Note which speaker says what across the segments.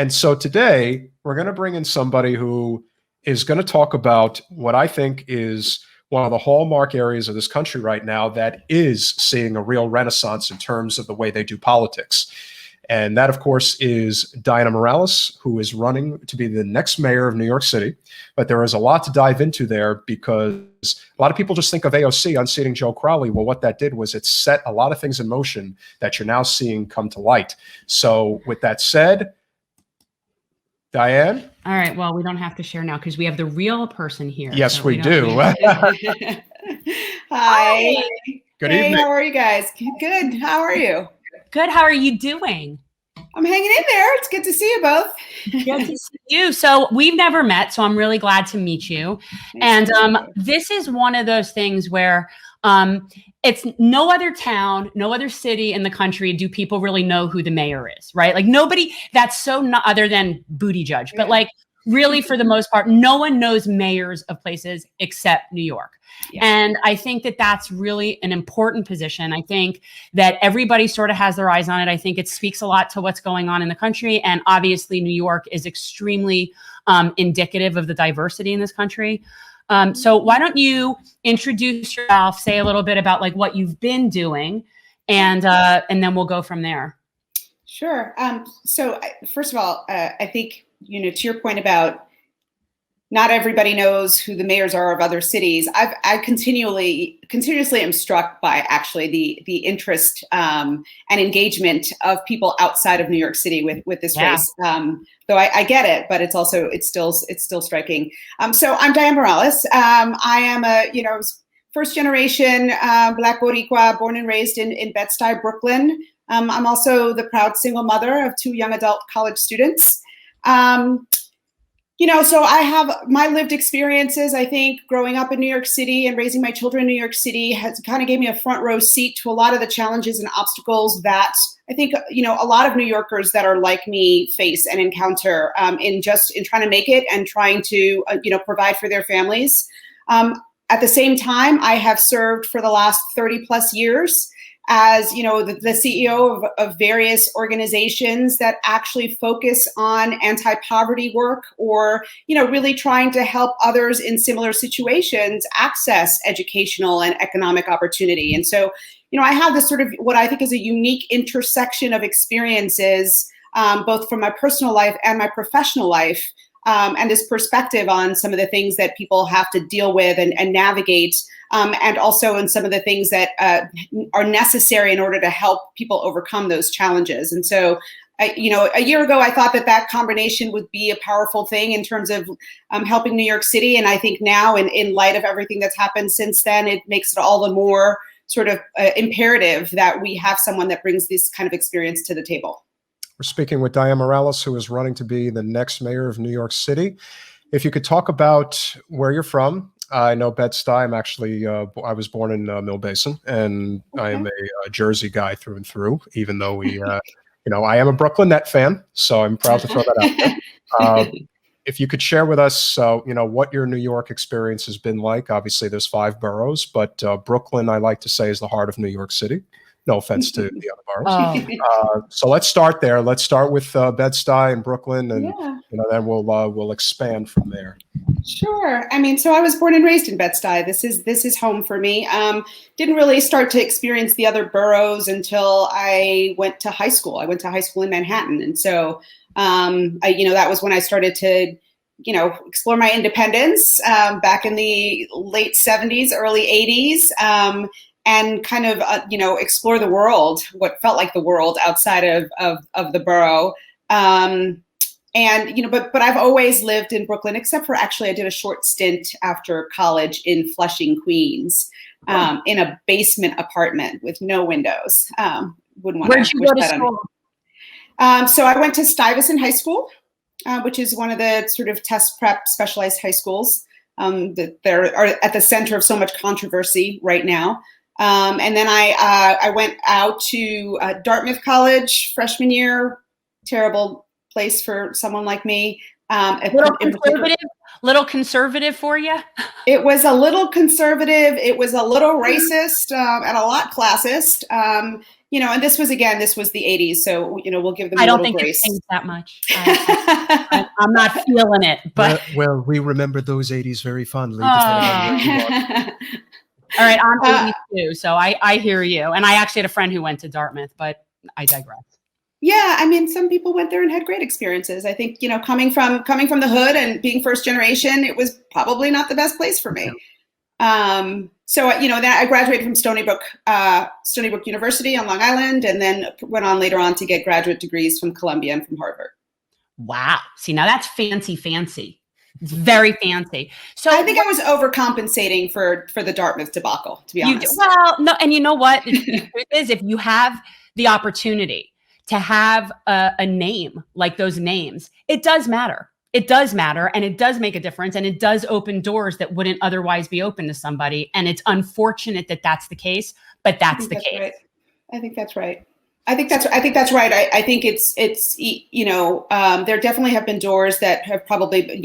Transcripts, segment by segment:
Speaker 1: And so today we're going to bring in somebody who is going to talk about what I think is one of the hallmark areas of this country right now that is seeing a real renaissance in terms of the way they do politics. And that, of course, is Dianne Morales, who is running to be the next mayor of New York City. But there is a lot to dive into there because a lot of people just think of AOC unseating Joe Crowley. Well, what that did was it set a lot of things in motion that you're now seeing come to light. So with that said, Dianne?
Speaker 2: All right. Well, we don't have to share now because we have the real person here.
Speaker 1: Yes, so we do.
Speaker 3: Hi.
Speaker 1: Good evening.
Speaker 3: How are you guys? Good. How are you?
Speaker 2: Good. How are you doing?
Speaker 3: I'm hanging in there. It's good to see you both.
Speaker 2: Good to see you. So we've never met, so I'm really glad to meet you.
Speaker 3: Nice
Speaker 2: and this is one of those things where it's no other town, no other city in the country do people really know who the mayor is, right? Like nobody, that's so not other than Booty Judge, but like really for the most part, no one knows mayors of places except New York. Yeah. And I think that that's really an important position. I think that everybody sort of has their eyes on it. I think it speaks a lot to what's going on in the country. And obviously New York is extremely indicative of the diversity in this country. So why don't you introduce yourself, say a little bit about like what you've been doing, and then we'll go from there.
Speaker 3: Sure. So first of all, I think, to your point about not everybody knows who the mayors are of other cities. I continuously am struck by actually the interest and engagement of people outside of New York City with this race. Though I get it, but it's still striking. So I'm Dianne Morales. I am a first generation Black Boricua, born and raised in Bed-Stuy, Brooklyn. I'm also the proud single mother of 2 young adult college students. So I have my lived experiences. I think growing up in New York City and raising my children in New York City has kind of gave me a front row seat to a lot of the challenges and obstacles that I think, a lot of New Yorkers that are like me face and encounter in trying to make it and trying to, provide for their families. At the same time, I have served for the last 30 plus years as the CEO of various organizations that actually focus on anti-poverty work or really trying to help others in similar situations access educational and economic opportunity. And so I have this sort of what I think is a unique intersection of experiences, both from my personal life and my professional life, and this perspective on some of the things that people have to deal with and navigate, and also in some of the things that are necessary in order to help people overcome those challenges. And so, a year ago, I thought that combination would be a powerful thing in terms of helping New York City. And I think now, in light of everything that's happened since then, it makes it all the more sort of imperative that we have someone that brings this kind of experience to the table.
Speaker 1: We're speaking with Dianne Morales, who is running to be the next mayor of New York City. If you could talk about where you're from. I know Bed-Stuy. I'm actually, I was born in Mill Basin, and okay. I am a Jersey guy through and through, even though we, I am a Brooklyn Net fan, so I'm proud to throw that out there. If you could share with us, what your New York experience has been like. Obviously, there's 5 boroughs, but Brooklyn, I like to say, is the heart of New York City. No offense to the other boroughs. So let's start there. Let's start with Bed-Stuy and Brooklyn, and then we'll expand from there.
Speaker 3: Sure. So I was born and raised in Bed-Stuy. This is home for me. Didn't really start to experience the other boroughs until I went to high school. I went to high school in Manhattan, and so that was when I started to explore my independence back in the late 70s, early 80s. And kind of, explore the world, what felt like the world outside of the borough. But I've always lived in Brooklyn, except for actually I did a short stint after college in Flushing, Queens, in a basement apartment with no windows. Wouldn't want
Speaker 2: Where'd you go to school?
Speaker 3: So I went to Stuyvesant High School, which is one of the sort of test prep specialized high schools that are at the center of so much controversy right now. And then I went out to Dartmouth College freshman year. Terrible place for someone like me.
Speaker 2: Little conservative for you?
Speaker 3: It was a little conservative. It was a little racist and a lot classist. and this was the 80s, so we'll give them
Speaker 2: I
Speaker 3: a
Speaker 2: don't
Speaker 3: little
Speaker 2: think
Speaker 3: grace.
Speaker 2: it's changed that much. I'm not feeling it, but
Speaker 1: well, we remember those 80s very fondly.
Speaker 2: Oh.
Speaker 1: Depending on where you are.
Speaker 2: all right, I'm 82, so I hear you. And I actually had a friend who went to Dartmouth, but I digress.
Speaker 3: Yeah, I mean, some people went there and had great experiences. I think, coming from the hood and being first generation, it was probably not the best place for me. So, then I graduated from Stony Brook University on Long Island, and then went on later on to get graduate degrees from Columbia and from Harvard.
Speaker 2: Wow. See, now that's fancy. It's very fancy. So
Speaker 3: I think I was overcompensating for the Dartmouth debacle, to be honest.
Speaker 2: Well, no, and you know what? The truth is, if you have the opportunity to have a name like those names, it does matter. It does matter, and it does make a difference, and it does open doors that wouldn't otherwise be open to somebody. And it's unfortunate that that's the case, but that's the case.
Speaker 3: Right. I think that's right. I think that's right. I think it's there definitely have been doors that have probably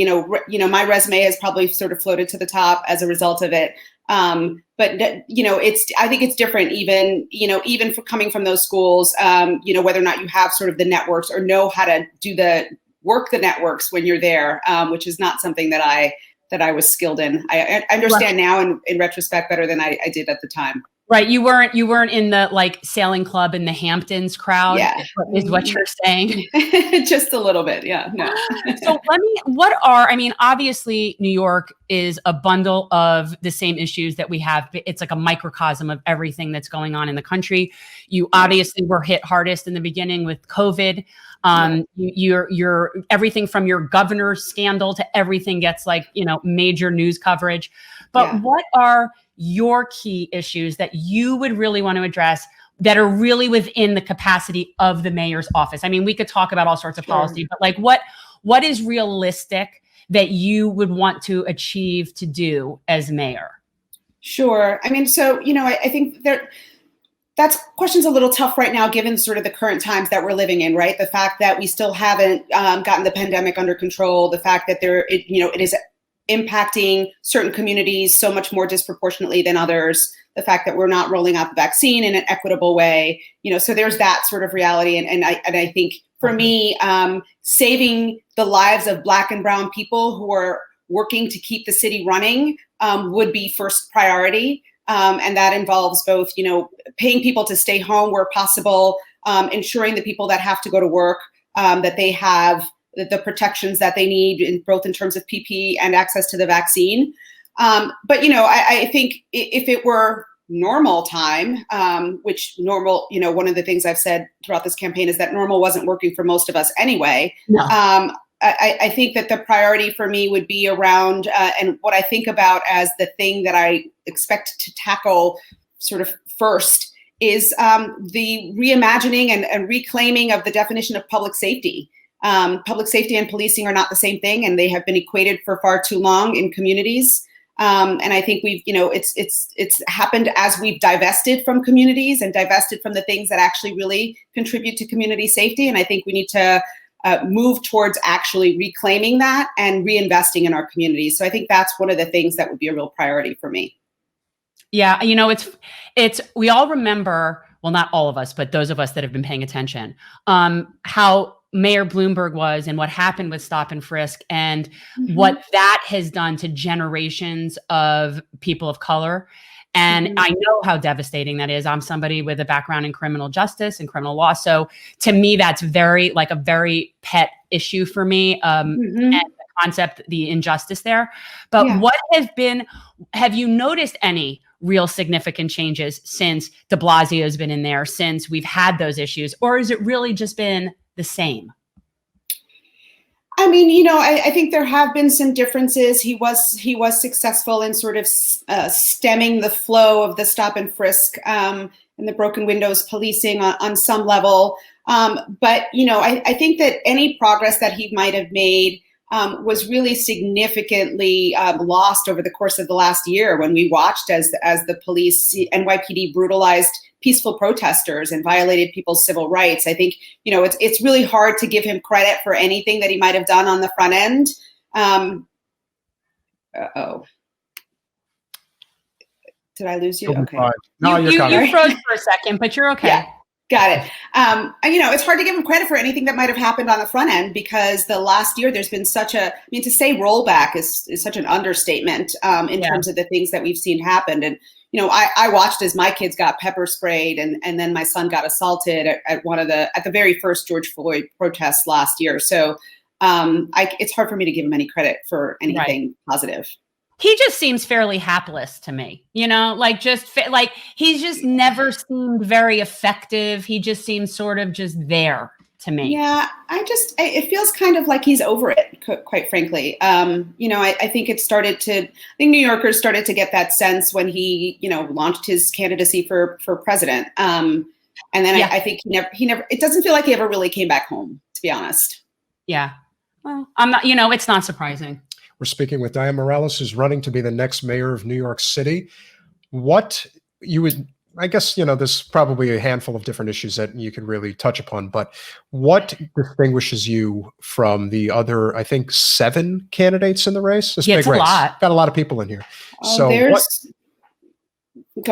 Speaker 3: my resume has probably sort of floated to the top as a result of it. But I think it's different even for coming from those schools, whether or not you have sort of the networks or know how to do the networks when you're there, which is not something that I was skilled in. I understand now in retrospect better than I did at the time.
Speaker 2: Right. You weren't in the like sailing club in the Hamptons crowd,
Speaker 3: yeah.
Speaker 2: is what you're saying.
Speaker 3: Just a little bit. Yeah. No.
Speaker 2: So obviously New York is a bundle of the same issues that we have. It's like a microcosm of everything that's going on in the country. You obviously were hit hardest in the beginning with COVID. You're everything from your governor's scandal to everything gets major news coverage. But what are your key issues that you would really want to address that are really within the capacity of the mayor's office? I mean, we could talk about all sorts of policy, but what is realistic that you would want to achieve to do as mayor?
Speaker 3: Sure. I mean, so, I think that question's a little tough right now, given sort of the current times that we're living in, right? The fact that we still haven't gotten the pandemic under control, the fact that it is impacting certain communities so much more disproportionately than others, the fact that we're not rolling out the vaccine in an equitable way, so there's that sort of reality. And I think for me, saving the lives of Black and brown people who are working to keep the city running would be first priority. And that involves both, paying people to stay home where possible, ensuring the people that have to go to work, that they have the protections that they need, both in terms of PPE and access to the vaccine. But, I think if it were normal time, which normal, one of the things I've said throughout this campaign is that normal wasn't working for most of us anyway.
Speaker 2: No.
Speaker 3: I think that the priority for me would be around, and what I think about as the thing that I expect to tackle sort of first is the reimagining and reclaiming of the definition of public safety. Public safety and policing are not the same thing, and they have been equated for far too long in communities. And I think we've, it's happened as we've divested from communities and divested from the things that actually really contribute to community safety. And I think we need to move towards actually reclaiming that and reinvesting in our communities. So I think that's one of the things that would be a real priority for me.
Speaker 2: Yeah, it's we all remember, well, not all of us, but those of us that have been paying attention, how Mayor Bloomberg was and what happened with stop and frisk and what that has done to generations of people of color. And I know how devastating that is. I'm somebody with a background in criminal justice and criminal law. So to me, that's a very pet issue for me. And the concept, the injustice there. But have you noticed any real significant changes since de Blasio has been in there, since we've had those issues? Or has it really just been the same?
Speaker 3: I mean, I think there have been some differences. He was successful in sort of stemming the flow of the stop and frisk and the broken windows policing on some level. But, I think that any progress that he might have made was really significantly lost over the course of the last year when we watched as the police, NYPD, brutalized peaceful protesters and violated people's civil rights. I think, it's really hard to give him credit for anything that he might have done on the front end. Did I lose you? Okay.
Speaker 1: No,
Speaker 2: you froze for a second, but you're okay.
Speaker 3: Got it. And, it's hard to give him credit for anything that might have happened on the front end, because the last year there's been to say rollback is such an understatement in terms of the things that we've seen happen. And, I watched as my kids got pepper sprayed, and then my son got assaulted at the very first George Floyd protests last year. So it's hard for me to give him any credit for anything positive.
Speaker 2: He just seems fairly hapless to me, like he's just never seemed very effective. He just seems sort of just there to me.
Speaker 3: Yeah, it feels kind of like he's over it, quite frankly. I think New Yorkers started to get that sense when he, launched his candidacy for president. And then I think he never, it doesn't feel like he ever really came back home, to be honest.
Speaker 2: Yeah. Well, I'm not, it's not surprising.
Speaker 1: We're speaking with Dianne Morales, who's running to be the next mayor of New York City. What you would, I guess, there's probably a handful of different issues that you could really touch upon, but what distinguishes you from the other, I think, 7 candidates in the race? This big
Speaker 2: it's a
Speaker 1: race.
Speaker 2: lot.
Speaker 1: Got a lot of people in here.
Speaker 3: Go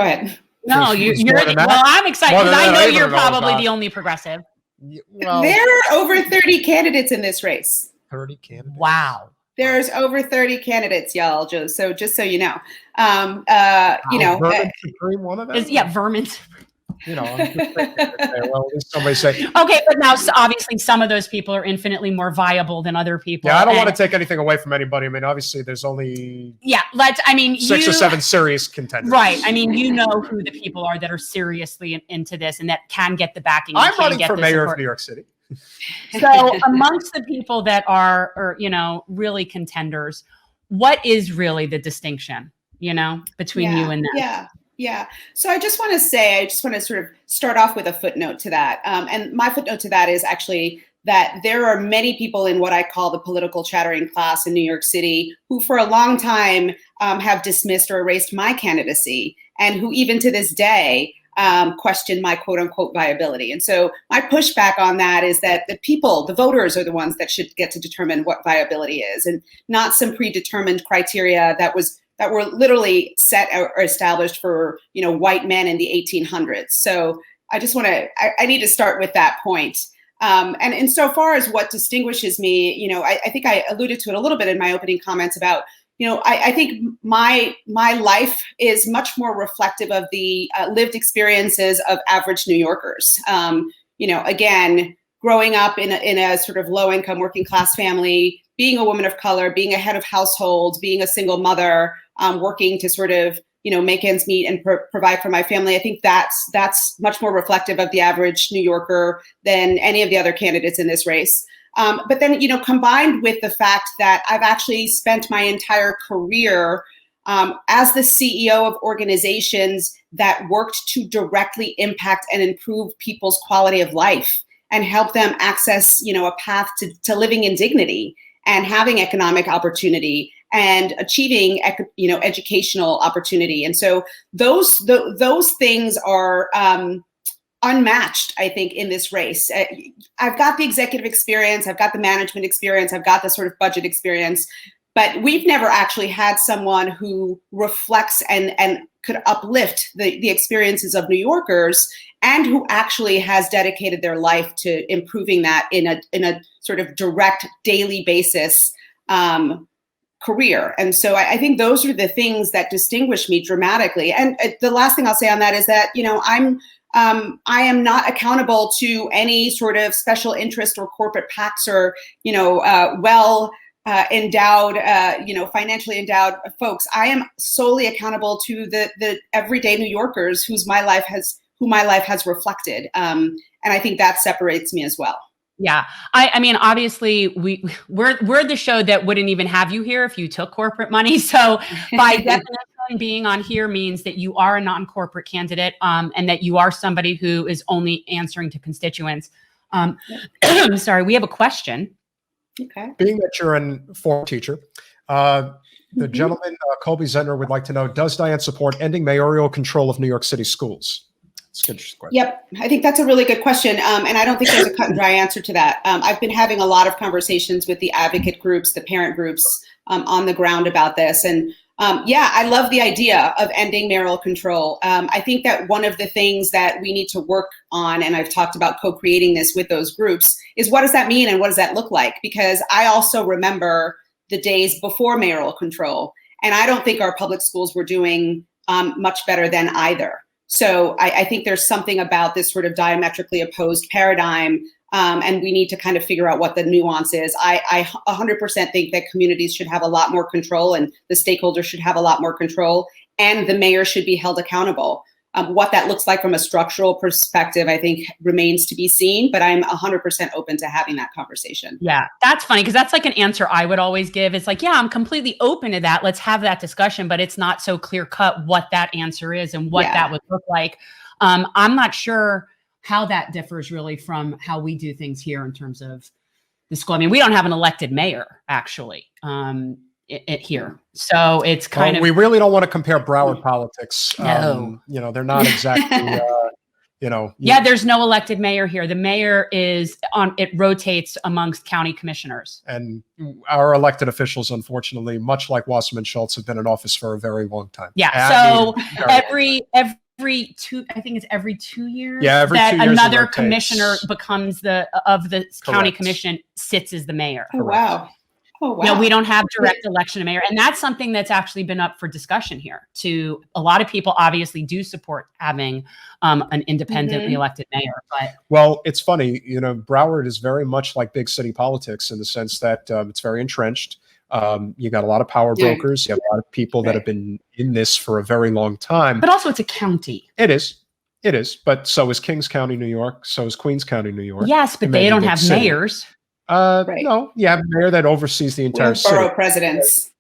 Speaker 3: ahead.
Speaker 2: No, I'm excited because I know you're probably the only progressive.
Speaker 1: Well,
Speaker 3: there are over 30 candidates in this race.
Speaker 1: 30 candidates.
Speaker 2: Wow.
Speaker 3: There's over 30 candidates, y'all. Just so you know.
Speaker 1: Vermin Supreme, one of them?
Speaker 2: Vermin.
Speaker 1: Well, somebody say.
Speaker 2: Okay, but now obviously some of those people are infinitely more viable than other people.
Speaker 1: Yeah, I don't want to take anything away from anybody. I mean, obviously, there's only 6 or 7 serious contenders.
Speaker 2: Right. I mean, who the people are that are seriously into this and that can get the backing.
Speaker 1: I'm running for mayor of New York City.
Speaker 2: So amongst the people that are really contenders, what is really the distinction, between you and them?
Speaker 3: Yeah. So I just want to sort of start off with a footnote to that. And my footnote to that is actually that there are many people in what I call the political chattering class in New York City who for a long time have dismissed or erased my candidacy, and who even to this day question my quote unquote viability. And so my pushback on that is that the voters are the ones that should get to determine what viability is, and not some predetermined criteria that were literally set or established for, white men in the 1800s. So I just I need to start with that point. And insofar as what distinguishes me, I think I alluded to it a little bit in my opening comments about, I think my life is much more reflective of the lived experiences of average New Yorkers. Again, growing up in a sort of low income working class family, being a woman of color, being a head of household, being a single mother, working to sort of, make ends meet and provide for my family. I think that's much more reflective of the average New Yorker than any of the other candidates in this race. But then, combined with the fact that I've actually spent my entire career as the CEO of organizations that worked to directly impact and improve people's quality of life and help them access, a path to living in dignity and having economic opportunity and achieving, educational opportunity. And so those things are unmatched, I think, in this race. I've got the executive experience, I've got the management experience, I've got the sort of budget experience, but we've never actually had someone who reflects and could uplift the experiences of New Yorkers, and who actually has dedicated their life to improving that in a sort of direct daily basis career. And so I think those are the things that distinguish me dramatically. And the last thing I'll say on that is that, I am not accountable to any sort of special interest or corporate PACs or, endowed, financially endowed folks. I am solely accountable to the everyday New Yorkers who my life has reflected. And I think that separates me as well.
Speaker 2: Yeah. I mean, obviously we're the show that wouldn't even have you here if you took corporate money. So by definition, being on here means that you are a non-corporate candidate, and that you are somebody who is only answering to constituents. Sorry, we have a question.
Speaker 3: Okay.
Speaker 1: Being that you're a former teacher, the gentleman, Colby Zentner, would like to know, does Dianne support ending mayoral control of New York City schools? It's an interesting question.
Speaker 3: Yep. I think that's a really good question. And I don't think there's a cut and dry answer to that. I've been having a lot of conversations with the advocate groups, the parent groups on the ground about this. And Yeah, I love the idea of ending mayoral control. I think that one of the things that we need to work on, and I've talked about co-creating this with those groups, is what does that mean and what does that look like? Because I also remember the days before mayoral control, and I don't think our public schools were doing much better than either. So I think there's something about this sort of diametrically opposed paradigm, and we need to kind of figure out what the nuance is. I 100% think that communities should have a lot more control, and the stakeholders should have a lot more control, and the mayor should be held accountable. What that looks like from a structural perspective, I think remains to be seen, but I'm 100% open to having that conversation.
Speaker 2: Yeah, that's funny because that's like an answer I would always give. It's like, yeah, I'm completely open to that. Let's have that discussion, but it's not so clear cut what that answer is and what that would look like. I'm not sure how that differs really from how we do things here in terms of the school. I mean, we don't have an elected mayor actually here. So it's kind of,
Speaker 1: we really don't want to compare Broward politics.
Speaker 2: No.
Speaker 1: You know, they're not exactly, you know.
Speaker 2: Yeah, there's no elected mayor here. The mayor is it rotates amongst county commissioners.
Speaker 1: And our elected officials, unfortunately, much like Wasserman Schultz, have been in office for a very long time.
Speaker 2: Yeah. So every 2, I think it's every 2 years.
Speaker 1: Yeah, every 2 years
Speaker 2: another commissioner becomes the county commission, sits as the mayor.
Speaker 3: Oh, wow. Oh, wow.
Speaker 2: No, we don't have direct election of mayor. And that's something that's actually been up for discussion here. To a lot of people obviously do support having an independently elected mayor. But
Speaker 1: well, it's funny, you know, Broward is very much like big city politics in the sense that it's very entrenched. You got a lot of power brokers. You have a lot of people that have been in this for a very long time.
Speaker 2: But also it's a county.
Speaker 1: It is. It is. But so is Kings County, New York. So is Queens County, New York.
Speaker 2: Yes, but they don't have mayors.
Speaker 1: No, you have a mayor that oversees the entire city.
Speaker 3: Borough presidents.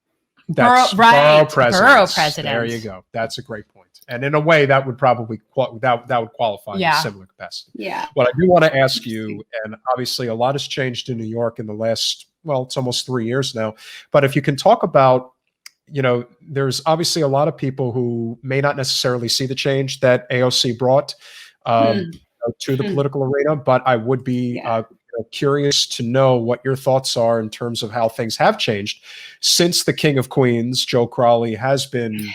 Speaker 1: That's
Speaker 2: borough
Speaker 1: presidents. There you go. That's a great point. And in a way, that would probably that would qualify in a similar capacity.
Speaker 3: Yeah.
Speaker 1: What I do want to ask you, and obviously a lot has changed in New York in the last, well, it's almost 3 years now. But if you can talk about, you know, there's obviously a lot of people who may not necessarily see the change that AOC brought to the political arena, but I would be curious to know what your thoughts are in terms of how things have changed since the King of Queens, Joe Crowley, has been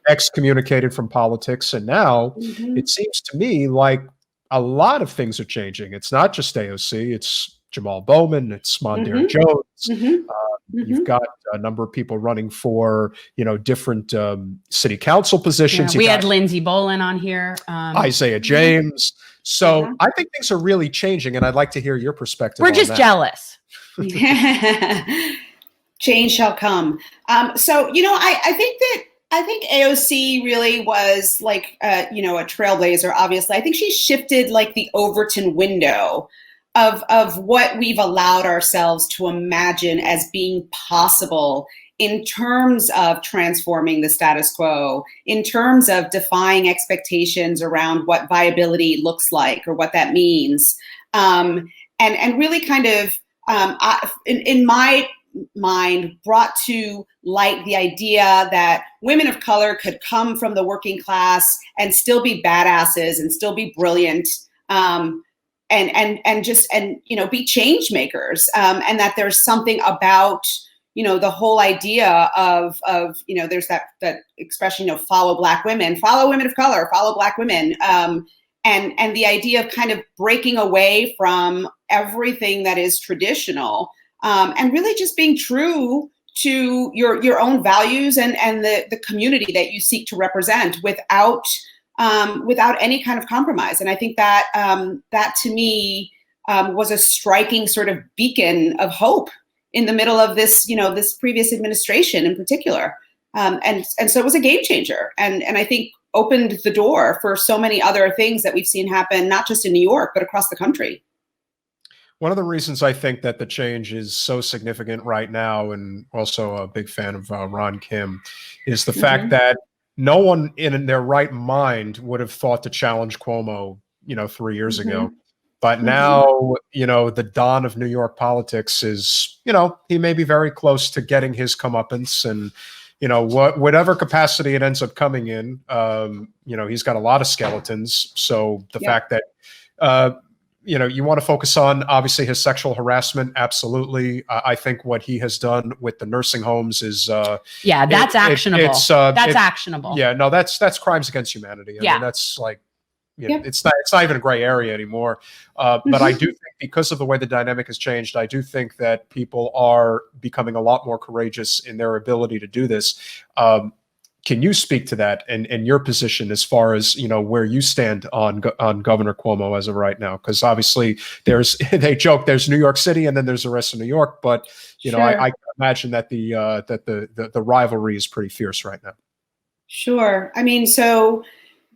Speaker 1: excommunicated from politics. And now it seems to me like a lot of things are changing. It's not just AOC, it's Jamal Bowman, it's Mondaire Jones. You've got a number of people running for, you know, different city council positions.
Speaker 2: Yeah, we had Lindsey Bolin on here.
Speaker 1: Isaiah James. So I think things are really changing, and I'd like to hear your perspective.
Speaker 2: We're just jealous.
Speaker 3: Change shall come. So, you know, I think AOC really was like, you know, a trailblazer, obviously. I think she shifted like the Overton window of what we've allowed ourselves to imagine as being possible in terms of transforming the status quo, in terms of defying expectations around what viability looks like or what that means. And really kind of, in my mind, brought to light the idea that women of color could come from the working class and still be badasses and still be brilliant. And you know, be change makers, and that there's something about, you know, the whole idea of you know, there's that expression, you know, follow Black women, follow women of color, follow Black women, and the idea of kind of breaking away from everything that is traditional, and really just being true to your own values and the community that you seek to represent without any kind of compromise. And I think that that to me was a striking sort of beacon of hope in the middle of this, you know, this previous administration in particular. And so it was a game changer, and I think opened the door for so many other things that we've seen happen, not just in New York, but across the country.
Speaker 1: One of the reasons I think that the change is so significant right now, and also a big fan of Ron Kim, is the fact that no one in their right mind would have thought to challenge Cuomo, you know, 3 years ago. But now, you know, the Don of New York politics is, you know, he may be very close to getting his comeuppance, and, you know, whatever capacity it ends up coming in, you know, he's got a lot of skeletons. So the fact that you want to focus on obviously his sexual harassment. Absolutely. I think what he has done with the nursing homes is,
Speaker 2: that's actionable. That's actionable.
Speaker 1: Yeah, no, that's crimes against humanity. I mean, that's like, it's not even a gray area anymore. But I do think because of the way the dynamic has changed, I do think that people are becoming a lot more courageous in their ability to do this. Can you speak to that and your position as far as, where you stand on Governor Cuomo as of right now? Because obviously they joke there's New York City and then there's the rest of New York, but I imagine that the rivalry is pretty fierce right now.
Speaker 3: Sure. I mean, so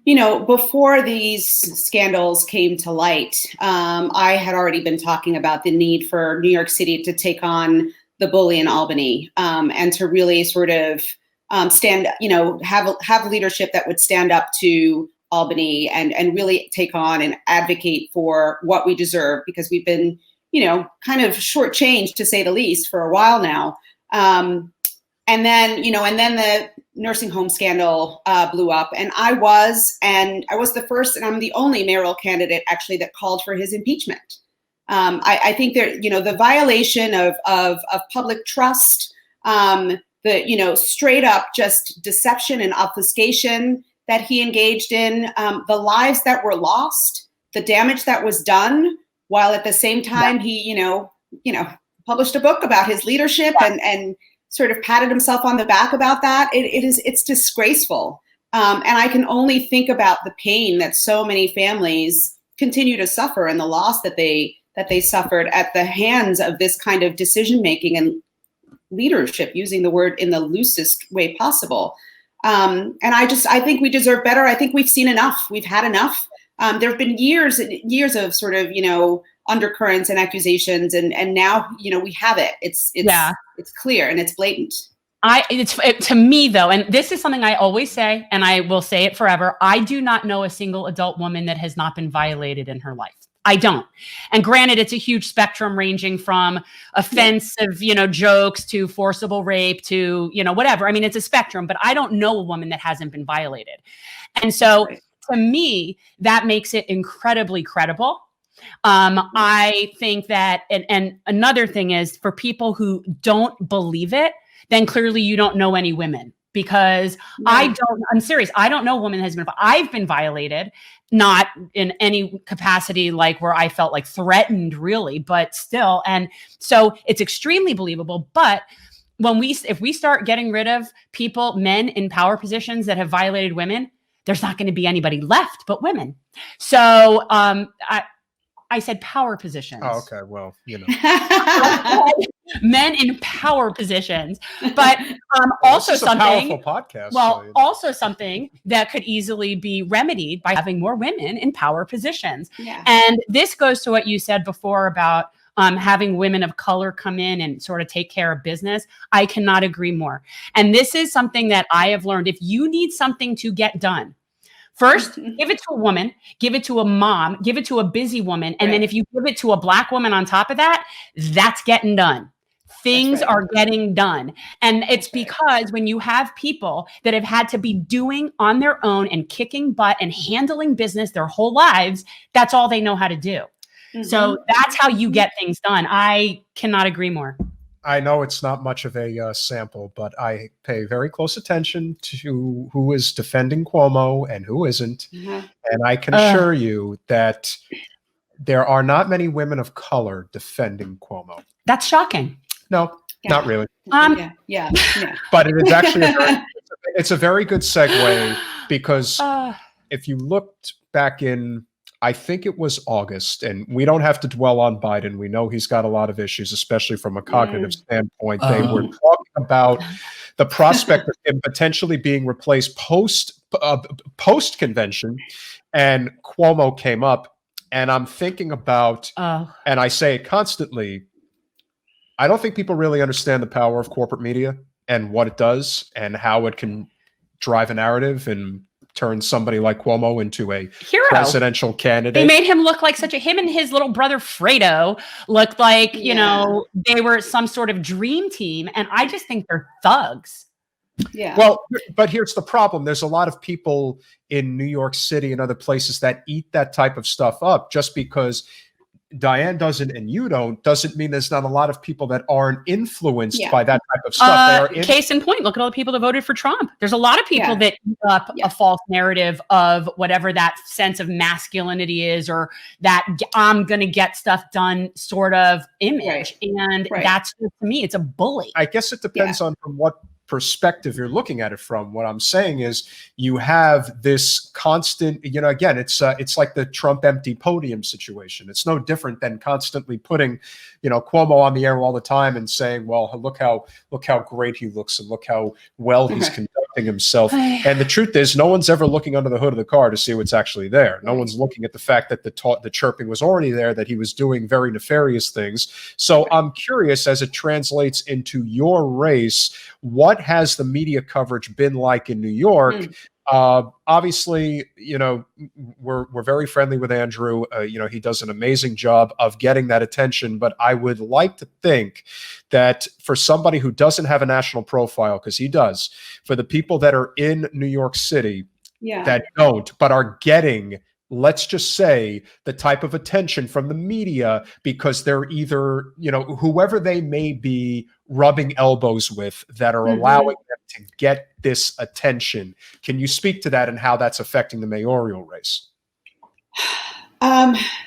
Speaker 3: before these scandals came to light, I had already been talking about the need for New York City to take on the bully in Albany, and to really sort of stand, have leadership that would stand up to Albany and really take on and advocate for what we deserve, because we've been, kind of shortchanged, to say the least, for a while now. And then the nursing home scandal blew up, and I was the first, and I'm the only mayoral candidate actually that called for his impeachment. I think there, the violation of public trust, the straight up just deception and obfuscation that he engaged in, the lives that were lost, the damage that was done, while at the same time he published a book about his leadership and sort of patted himself on the back about that. It's disgraceful. And I can only think about the pain that so many families continue to suffer and the loss that they suffered at the hands of this kind of decision making and leadership, using the word in the loosest way possible. And I think we deserve better. I think we've seen enough. We've had enough. There have been years and years of sort of, undercurrents and accusations. And now, we have it. It's clear and it's blatant.
Speaker 2: To me though, and this is something I always say, and I will say it forever, I do not know a single adult woman that has not been violated in her life. I don't. And granted, it's a huge spectrum ranging from offensive, jokes to forcible rape to, whatever. I mean, it's a spectrum, but I don't know a woman that hasn't been violated. And so to me, that makes it incredibly credible. I think that, and another thing is, for people who don't believe it, then clearly you don't know any women, because I'm serious. I don't know a woman that has been, I've been violated, not in any capacity like where I felt like threatened really, but still. And so it's extremely believable. But if we start getting rid of men in power positions that have violated women, there's not going to be anybody left but women. So, I said power positions. Oh,
Speaker 1: okay. Well,
Speaker 2: men in power positions, but also
Speaker 1: this is
Speaker 2: something.
Speaker 1: A powerful podcast.
Speaker 2: Well, also something that could easily be remedied by having more women in power positions.
Speaker 3: Yeah.
Speaker 2: And this goes to what you said before about having women of color come in and sort of take care of business. I cannot agree more. And this is something that I have learned. If you need something to get done, first, give it to a woman, give it to a mom, give it to a busy woman. And then if you give it to a Black woman on top of that, that's getting done. Things are getting done. And it's because when you have people that have had to be doing on their own and kicking butt and handling business their whole lives, that's all they know how to do. So that's how you get things done. I cannot agree more.
Speaker 1: I know it's not much of a sample, but I pay very close attention to who is defending Cuomo and who isn't. And I can assure you that there are not many women of color defending Cuomo.
Speaker 2: That's shocking.
Speaker 1: No, not really.
Speaker 3: Yeah.
Speaker 1: But it is actually it's a very good segue, because if you looked back in, I think it was August, and we don't have to dwell on Biden. We know he's got a lot of issues, especially from a cognitive standpoint. They were talking about the prospect of him potentially being replaced post convention, and Cuomo came up, and I'm thinking about, and I say it constantly, I don't think people really understand the power of corporate media and what it does and how it can drive a narrative and turn somebody like Cuomo into a hero, presidential candidate.
Speaker 2: They made him look like him and his little brother Fredo looked like, they were some sort of dream team. And I just think they're thugs.
Speaker 3: Yeah.
Speaker 1: Well, but here's the problem. There's a lot of people in New York City and other places that eat that type of stuff up just because Dianne doesn't and you don't, doesn't mean there's not a lot of people that aren't influenced by that type of stuff.
Speaker 2: Case in point, look at all the people that voted for Trump. There's a lot of people that eat up a false narrative of whatever that sense of masculinity is, or that I'm going to get stuff done sort of image. And that's, to me, it's a bully.
Speaker 1: I guess it depends on from what perspective you're looking at it from. What I'm saying is you have this constant, again, it's like the Trump empty podium situation. It's no different than constantly putting, Cuomo on the air all the time and saying, well, look how great he looks and look how well he's conducting himself. And the truth is, no one's ever looking under the hood of the car to see what's actually there. No one's looking at the fact that the chirping was already there, that he was doing very nefarious things. So I'm curious, as it translates into your race, what has the media coverage been like in New York? Obviously, we're very friendly with Andrew. He does an amazing job of getting that attention. But I would like to think that for somebody who doesn't have a national profile, because he does, for the people that are in New York City that don't, but are getting, let's just say, the type of attention from the media because they're either, whoever they may be rubbing elbows with, that are allowing them to get this attention. Can you speak to that and how that's affecting the mayoral race?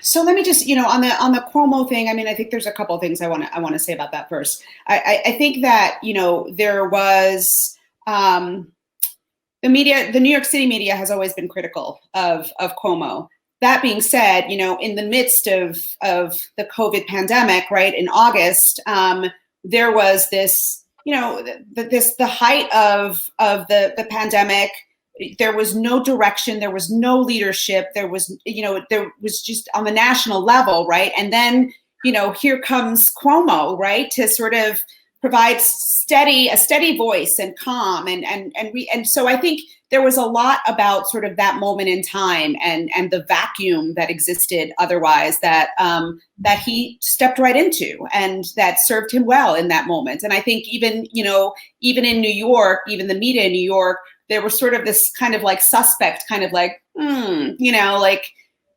Speaker 3: So let me just, on the Cuomo thing, I mean, I think there's a couple of things I want to say about that first. I think that, there was, the New York City media has always been critical of Cuomo. That being said, in the midst of the COVID pandemic, right, in August, there was this, the height of the pandemic. There was no direction. There was no leadership. There was just on the national level, right? And then, here comes Cuomo, right, to sort of provide a steady voice and calm. And so I think there was a lot about sort of that moment in time and the vacuum that existed otherwise that he stepped right into, and that served him well in that moment. And I think even in New York, even the media in New York, there was sort of this kind of like suspect, kind of like,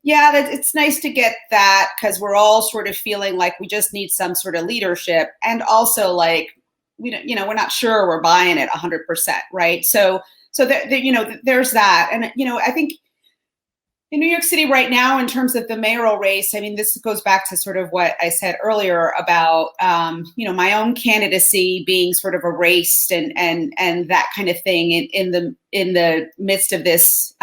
Speaker 3: it's nice to get that, because we're all sort of feeling like we just need some sort of leadership, and also like we're not sure we're buying it 100%, right? So there's that, and I think in New York City right now, in terms of the mayoral race, I mean, this goes back to sort of what I said earlier about my own candidacy being sort of erased and that kind of thing in the midst of this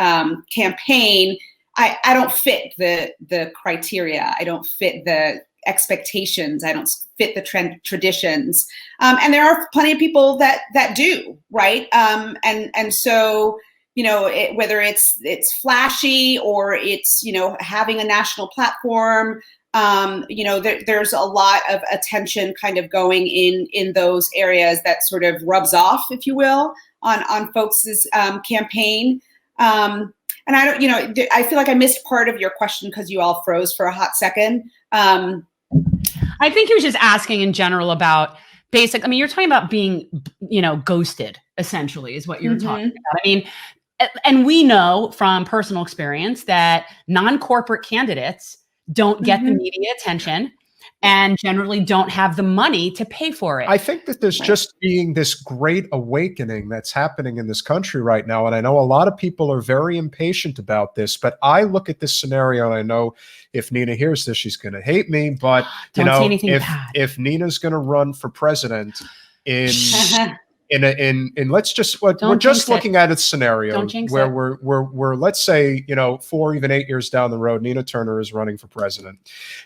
Speaker 3: campaign. I don't fit the criteria. I don't fit the expectations. I don't fit the traditions. And there are plenty of people that do, right? And so, whether it's flashy or it's, having a national platform, there's a lot of attention kind of going in those areas that sort of rubs off, if you will, on folks' campaign. And I don't, I feel like I missed part of your question because you all froze for a hot second.
Speaker 2: I think he was just asking in general about you're talking about being, ghosted, essentially, is what you're talking about. I mean, and we know from personal experience that non-corporate candidates don't get the media attention and generally don't have the money to pay for it.
Speaker 1: I think that there's just being this great awakening that's happening in this country right now. And I know a lot of people are very impatient about this, but I look at this scenario and I know if Nina hears this, she's going to hate me. But, if Nina's going to run for president in let's just, we're just looking at a scenario where we're let's say, 4, even 8 years down the road, Nina Turner is running for president,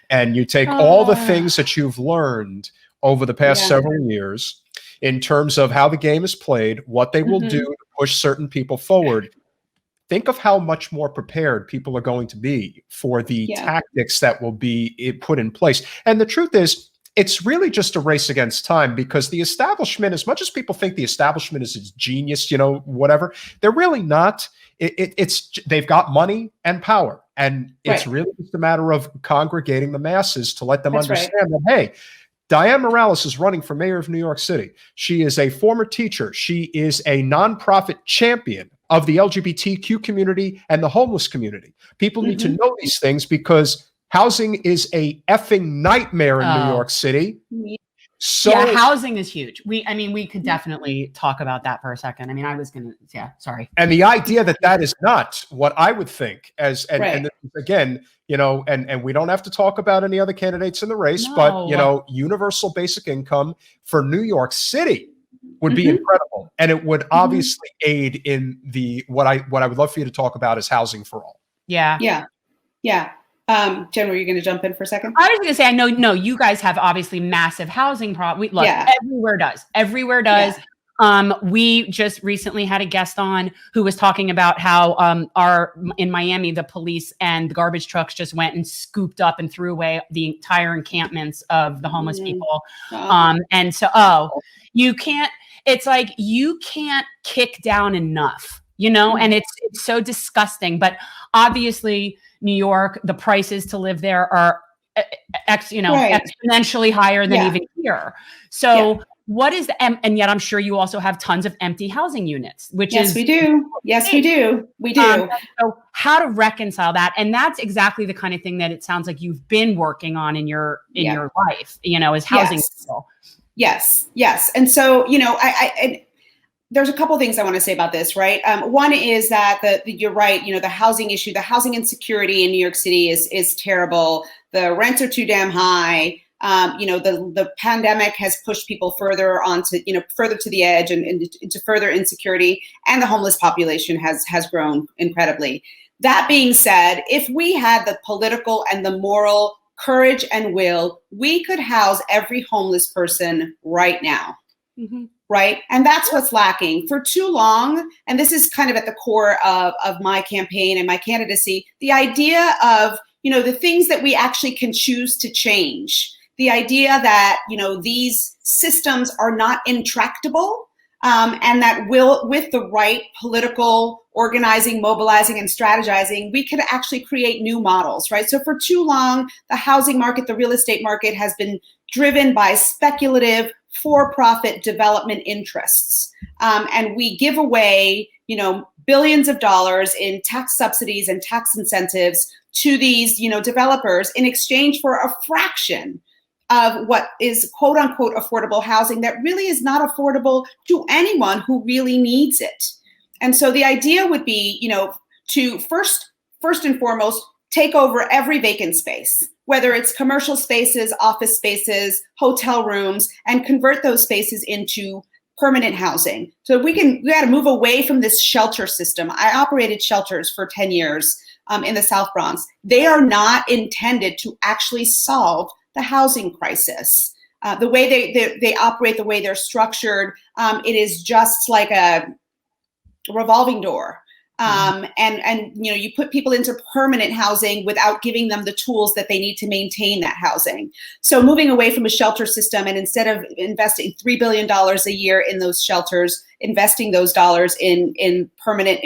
Speaker 1: and you take all the things that you've learned over the past several years in terms of how the game is played, what they will do to push certain people forward. Think of how much more prepared people are going to be for the tactics that will be put in place. And the truth is, it's really just a race against time, because the establishment, as much as people think the establishment is genius, whatever, they're really not. It's they've got money and power, and it's really just a matter of congregating the masses to let them understand that, hey, Dianne Morales is running for mayor of New York City. She is a former teacher. She is a nonprofit champion of the LGBTQ community and the homeless community. People need to know these things because Housing is a effing nightmare in New York City. So
Speaker 2: yeah, housing is huge. We could definitely talk about that for a second. I mean, I was gonna, yeah, sorry.
Speaker 1: And the idea that that is not what I would think as, and again, you know, and we don't have to talk about any other candidates in the race, but you know, universal basic income for New York City would be incredible, and it would obviously aid in the what I would love for you to talk about is housing for all.
Speaker 2: Yeah.
Speaker 3: Jen, were you going to jump in for a second?
Speaker 2: I was going to say, no, you guys have obviously massive housing problems. Look, everywhere does. Yeah. We just recently had a guest on who was talking about how in Miami, the police and the garbage trucks just went and scooped up and threw away the entire encampments of the homeless people. And so, you can't kick down enough, you know, and it's so disgusting. But obviously, New York, the prices to live there are, exponentially higher than even here. So what is, and yet I'm sure you also have tons of empty housing units, which is.
Speaker 3: We do. Yes, we do. We do.
Speaker 2: So how to reconcile that. And that's exactly the kind of thing that it sounds like you've been working on in your life, you know, is housing.
Speaker 3: Yes. And so, you know, there's a couple things I want to say about this, right? One is that you're right. You know, the housing issue, the housing insecurity in New York City is terrible. The rents are too damn high. You know, the pandemic has pushed people further further to the edge and into further insecurity, and the homeless population has grown incredibly. That being said, if we had the political and the moral courage and will, we could house every homeless person right now. Right. And that's what's lacking for too long. And this is kind of at the core of my campaign and my candidacy, the idea of, you know, the things that we actually can choose to change, the idea that, you know, these systems are not intractable, and that with the right political organizing, mobilizing, and strategizing, we could actually create new models, right? So for too long, the housing market, the real estate market has been driven by speculative, for-profit development interests. And we give away, you know, billions of dollars in tax subsidies and tax incentives to these, you know, developers in exchange for a fraction of what is quote unquote affordable housing that really is not affordable to anyone who really needs it. And so the idea would be, you know, to first and foremost, take over every vacant space, whether it's commercial spaces, office spaces, hotel rooms, and convert those spaces into permanent housing. So we got to move away from this shelter system. I operated shelters for 10 years in the South Bronx. They are not intended to actually solve the housing crisis. The way they operate, the way they're structured, it is just like a revolving door. And you know, you put people into permanent housing without giving them the tools that they need to maintain that housing. So moving away from a shelter system, and instead of investing $3 billion a year in those shelters, investing those dollars in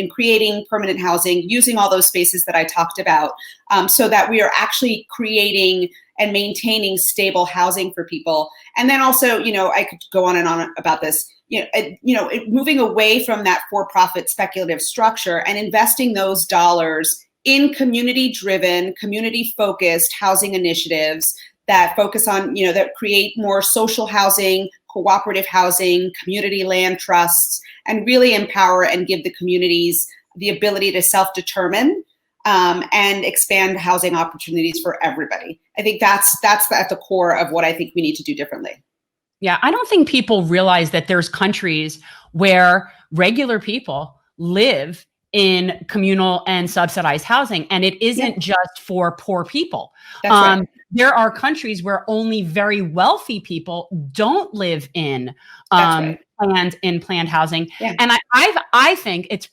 Speaker 3: creating permanent housing, using all those spaces that I talked about, so that we are actually creating and maintaining stable housing for people. And then also, you know, I could go on and on about this. Moving away from that for-profit speculative structure and investing those dollars in community-driven, community-focused housing initiatives that focus on, you know, that create more social housing, cooperative housing, community land trusts, and really empower and give the communities the ability to self-determine and expand housing opportunities for everybody. I think that's at the core of what I think we need to do differently.
Speaker 2: Yeah, I don't think people realize that there's countries where regular people live in communal and subsidized housing, and it isn't just for poor people.
Speaker 3: That's right.
Speaker 2: There are countries where only very wealthy people don't live in planned housing. Yeah. And I think it's,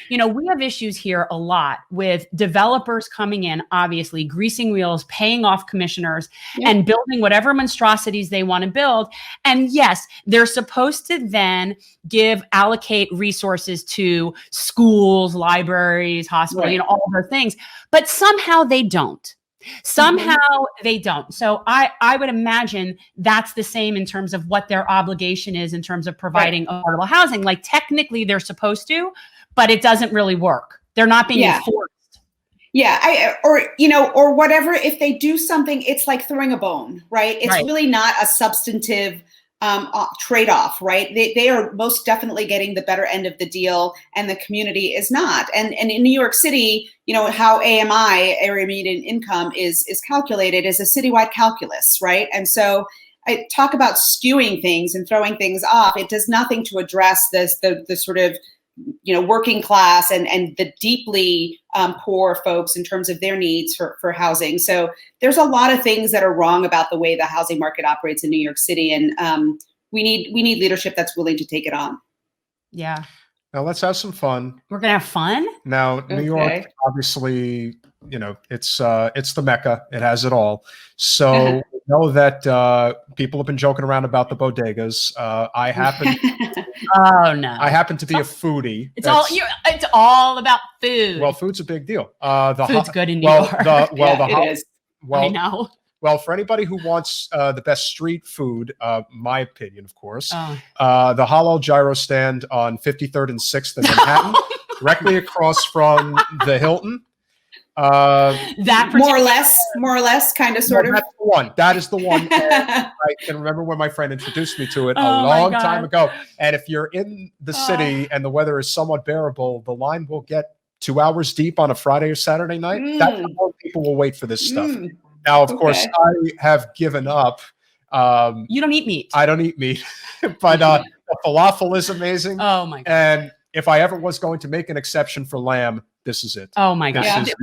Speaker 2: you know, we have issues here a lot with developers coming in, obviously greasing wheels, paying off commissioners, and building whatever monstrosities they want to build. And yes, they're supposed to then allocate resources to schools, libraries, hospitals, you know, all of those things, but somehow they don't. They don't. So I would imagine that's the same in terms of what their obligation is in terms of providing affordable housing. Like technically they're supposed to, but it doesn't really work. They're not being enforced.
Speaker 3: Yeah, or whatever. If they do something, it's like throwing a bone, right? It's
Speaker 2: Right.
Speaker 3: really not a substantive trade-off, right? They are most definitely getting the better end of the deal, and the community is not. And in New York City, how AMI, area median income, is calculated is a citywide calculus, right? And so I talk about skewing things and throwing things off. It does nothing to address the sort of working class and the deeply poor folks in terms of their needs for housing. So there's a lot of things that are wrong about the way the housing market operates in New York City, and we need leadership that's willing to take it on.
Speaker 2: Yeah.
Speaker 1: Now let's have some fun.
Speaker 2: We're gonna have fun.
Speaker 1: Now, New York, obviously, it's the Mecca. It has it all. So we know that people have been joking around about the bodegas. I happen to be a foodie.
Speaker 2: It's all about food.
Speaker 1: Well, food's a big deal.
Speaker 2: Food's good in New York.
Speaker 3: It is.
Speaker 2: I know.
Speaker 1: Well, for anybody who wants the best street food, my opinion, of course, the Halal Gyro stand on 53rd and 6th in Manhattan, directly across from the Hilton.
Speaker 2: That
Speaker 3: more or less, kind of, sort of.
Speaker 1: That's the one. That is the one. I can remember when my friend introduced me to it a long time ago. And if you're in the city and the weather is somewhat bearable, the line will get 2 hours deep on a Friday or Saturday night. That's how long people will wait for this stuff. Now, of course, I have given up.
Speaker 2: You don't eat meat.
Speaker 1: I don't eat meat, but the falafel is amazing.
Speaker 2: Oh my God!
Speaker 1: And if I ever was going to make an exception for lamb, this is it.
Speaker 2: Oh my God!
Speaker 3: Yeah. Did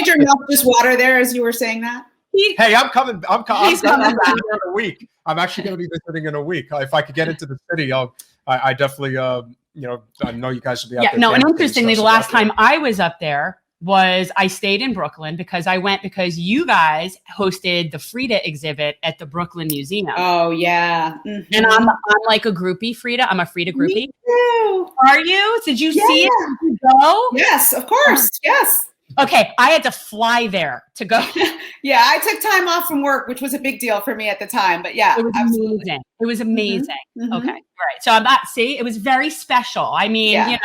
Speaker 3: your mouth just water there as you were saying that?
Speaker 1: Hey, I'm coming.
Speaker 3: He's coming back
Speaker 1: in a week. I'm actually going to be visiting in a week. If I could get into the city, I definitely, I know you guys will be out there.
Speaker 2: Yeah, no, and interestingly, the last time I was up there was I stayed in Brooklyn because you guys hosted the Frida exhibit at the Brooklyn Museum.
Speaker 3: Oh yeah. Mm-hmm.
Speaker 2: And I'm like a groupie, Frida. I'm a Frida groupie.
Speaker 3: Me too.
Speaker 2: Are you? Did you see it? Did you go?
Speaker 3: Yes, of course. Yes.
Speaker 2: Okay, I had to fly there to go.
Speaker 3: Yeah, I took time off from work, which was a big deal for me at the time. But yeah,
Speaker 2: it was amazing. It was amazing. Mm-hmm. Okay, right. So I'm not. See, it was very special. I mean, I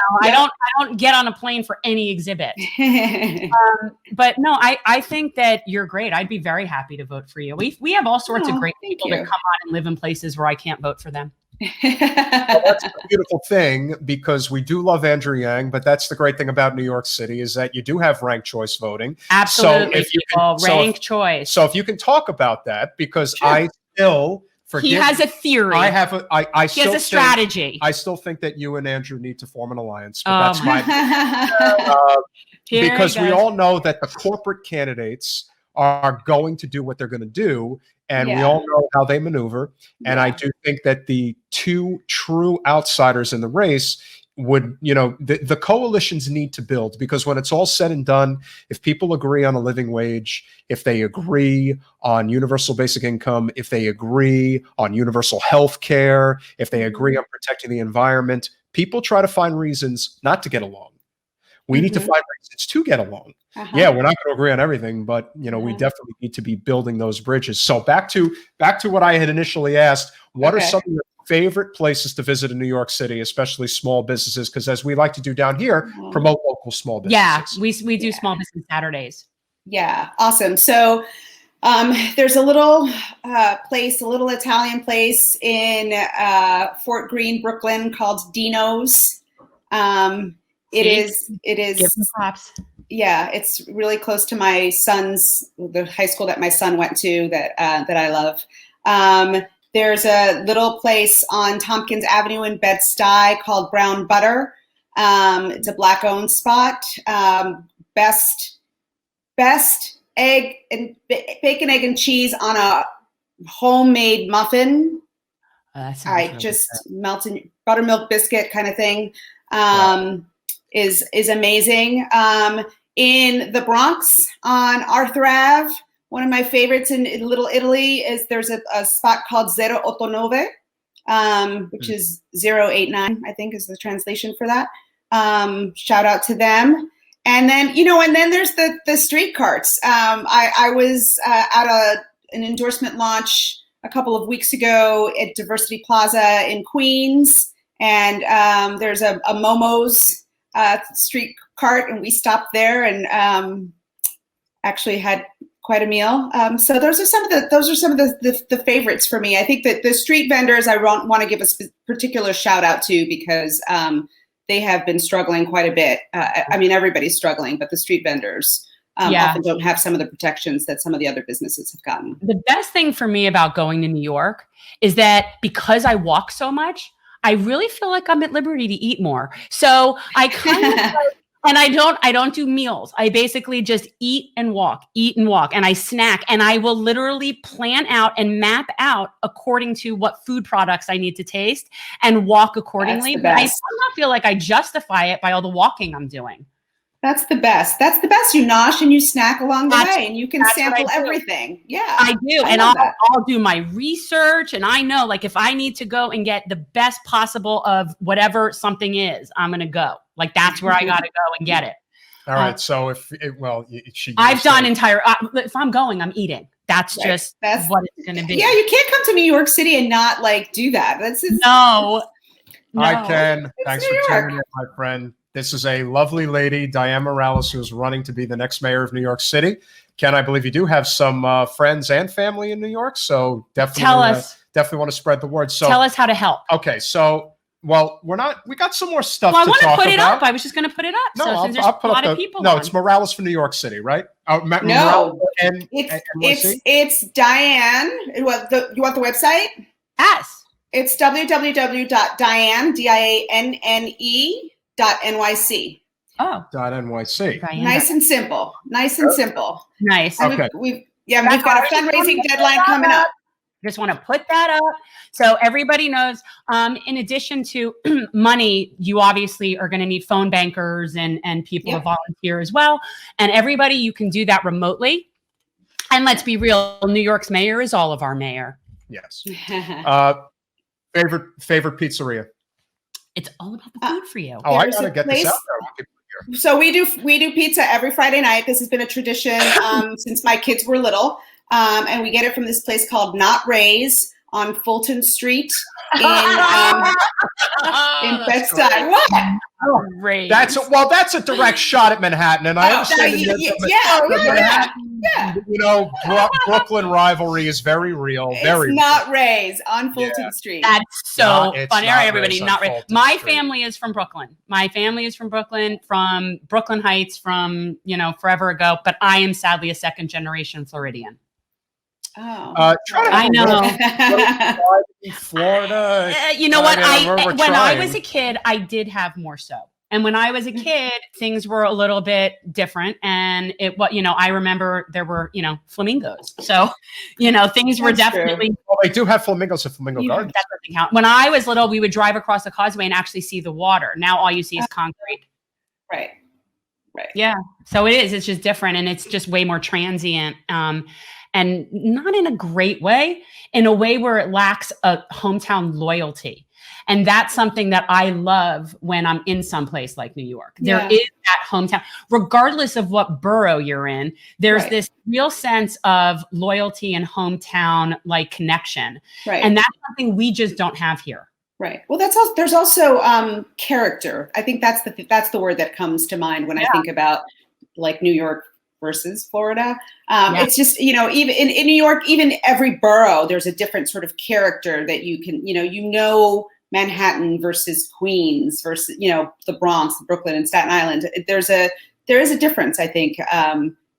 Speaker 2: don't get on a plane for any exhibit. But no, I think that you're great. I'd be very happy to vote for you. We have all sorts of great people that come on and live in places where I can't vote for them.
Speaker 1: Well, that's a beautiful thing because we do love Andrew Yang, but that's the great thing about New York City is that you do have ranked choice voting.
Speaker 2: Absolutely, so if you can, ranked choice.
Speaker 1: So if you can talk about that, because I still
Speaker 2: he has a theory.
Speaker 1: I have
Speaker 2: he has a strategy.
Speaker 1: I still think that you and Andrew need to form an alliance, but that's my because we all know that the corporate candidates are going to do what they're going to do. And we all know how they maneuver. And I do think that the two true outsiders in the race would, the coalitions need to build, because when it's all said and done, if people agree on a living wage, if they agree on universal basic income, if they agree on universal health care, if they agree on protecting the environment, people try to find reasons not to get along. We need to find reasons to get along. Yeah, we're not going to agree on everything, but we definitely need to be building those bridges. So back to what I had initially asked, what are some of your favorite places to visit in New York City, especially small businesses? Because as we like to do down here, promote local small businesses.
Speaker 2: Yeah, we do small business Saturdays.
Speaker 3: Yeah, awesome. So there's a little place, a little Italian place in Fort Greene, Brooklyn called Dino's. It is.
Speaker 2: Give them props.
Speaker 3: Yeah, it's really close to the high school that my son went to that I love. There's a little place on Tompkins Avenue in Bed-Stuy called Brown Butter. It's a Black-owned spot. Best egg and bacon, egg, and cheese on a homemade muffin. Melted buttermilk biscuit kind of thing. Is amazing. In the Bronx on Arthur Ave, one of my favorites in Little Italy is there's a spot called 089, which is 089, I think is the translation for that. Shout out to them. And then, there's the street carts. I was at an endorsement launch a couple of weeks ago at Diversity Plaza in Queens, and there's a Momo's street cart, and we stopped there and actually had quite a meal. So those are some of the favorites for me. I think that the street vendors I want to give a particular shout out to, because they have been struggling quite a bit. I mean, everybody's struggling, but the street vendors often don't have some of the protections that some of the other businesses have gotten.
Speaker 2: The best thing for me about going to New York is that because I walk so much, I really feel like I'm at liberty to eat more. So I kind of and I don't do meals. I basically just eat and walk, and I snack, and I will literally plan out and map out according to what food products I need to taste and walk accordingly. But I somehow feel like I justify it by all the walking I'm doing.
Speaker 3: That's the best. That's the best. You nosh and you snack along the way, and you can sample everything. Yeah,
Speaker 2: I do. And I'll do my research, and I know, like, if I need to go and get the best possible of whatever something is, I'm going to go. Like, that's where I got to go and get it.
Speaker 1: All right. So if
Speaker 3: Yeah. You can't come to New York City and not like do that.
Speaker 2: No.
Speaker 1: I can.
Speaker 3: It's
Speaker 1: Thanks
Speaker 3: New
Speaker 1: for
Speaker 3: York.
Speaker 1: tuning in, my friend. This is a lovely lady, Dianne Morales, who is running to be the next mayor of New York City. Ken, I believe you do have some friends and family in New York, so definitely want to spread the word. So
Speaker 2: tell us how to help.
Speaker 1: Okay, so we got some more stuff
Speaker 2: to talk about. Well, I
Speaker 1: want to
Speaker 2: put it up. I was just going to put it up.
Speaker 1: No,
Speaker 2: so I'll put up people.
Speaker 1: No, it's Morales for New York City, right?
Speaker 3: No, it's Dianne. You want the website?
Speaker 2: Yes.
Speaker 3: It's www.dianne, DIANNE.NYC.
Speaker 2: Oh.
Speaker 1: .NYC.
Speaker 3: Nice and simple. Nice.
Speaker 1: Okay.
Speaker 3: We've got a fundraising deadline coming up.
Speaker 2: Just want to put that up so everybody knows. In addition to money, you obviously are going to need phone bankers and people to volunteer as well. And everybody, you can do that remotely. And let's be real, New York's mayor is all of our mayor.
Speaker 1: Yes. Favorite pizzeria?
Speaker 2: It's all about the food for you.
Speaker 1: Oh, I gotta get this out there.
Speaker 3: So we do pizza every Friday night. This has been a tradition since my kids were little, and we get it from this place called Not Ray's on Fulton Street in Bed-Stuy. What?
Speaker 2: Oh, Ray's.
Speaker 1: That's a direct shot at Manhattan, and I understand.
Speaker 3: Yeah.
Speaker 1: You know, Brooklyn rivalry is very real.
Speaker 3: It's Not Ray's on Fulton Street.
Speaker 2: That's so fun area, everybody. Not Ray's. My
Speaker 1: Street.
Speaker 2: family is from Brooklyn. From Brooklyn Heights, from forever ago. But I am sadly a second generation Floridian.
Speaker 3: Oh,
Speaker 2: I know.
Speaker 1: Florida.
Speaker 2: You know what? When I was a kid, I did have more so. And when I was a kid, things were a little bit different. And I remember there were, flamingos. So, things were definitely.
Speaker 1: Well, they do have flamingos at Flamingo Gardens.
Speaker 2: That doesn't count. When I was little, we would drive across the causeway and actually see the water. Now all you see is concrete.
Speaker 3: Right.
Speaker 2: Yeah. So it is. It's just different. And it's just way more transient. And not in a great way, in a way where it lacks a hometown loyalty. And that's something that I love when I'm in some place like New York. There is that hometown, regardless of what borough you're in, there's this real sense of loyalty and hometown like connection. Right. And that's something we just don't have here.
Speaker 3: Right. Well, there's also character. I think that's the word that comes to mind when I think about like New York versus Florida. It's just, even in New York, even every borough, there's a different sort of character that you can, Manhattan versus Queens versus, the Bronx, Brooklyn, and Staten Island. There is a difference, I think.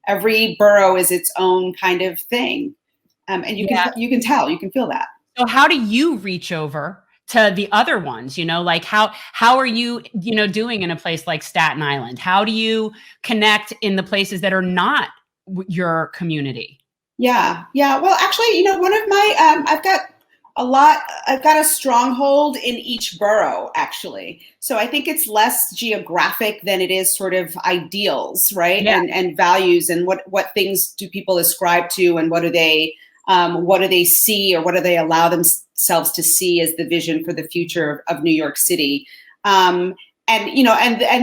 Speaker 3: Every borough is its own kind of thing. And you can tell, you can feel that.
Speaker 2: So how do you reach over to the other ones? Like how are you, doing in a place like Staten Island? How do you connect in the places that are not your community?
Speaker 3: Yeah. Well, actually, one of my, I've got a stronghold in each borough, actually. So I think it's less geographic than it is sort of ideals, right? Yeah. And values, and what things do people ascribe to, and what do they see, or what do they allow themselves to see as the vision for the future of New York City? And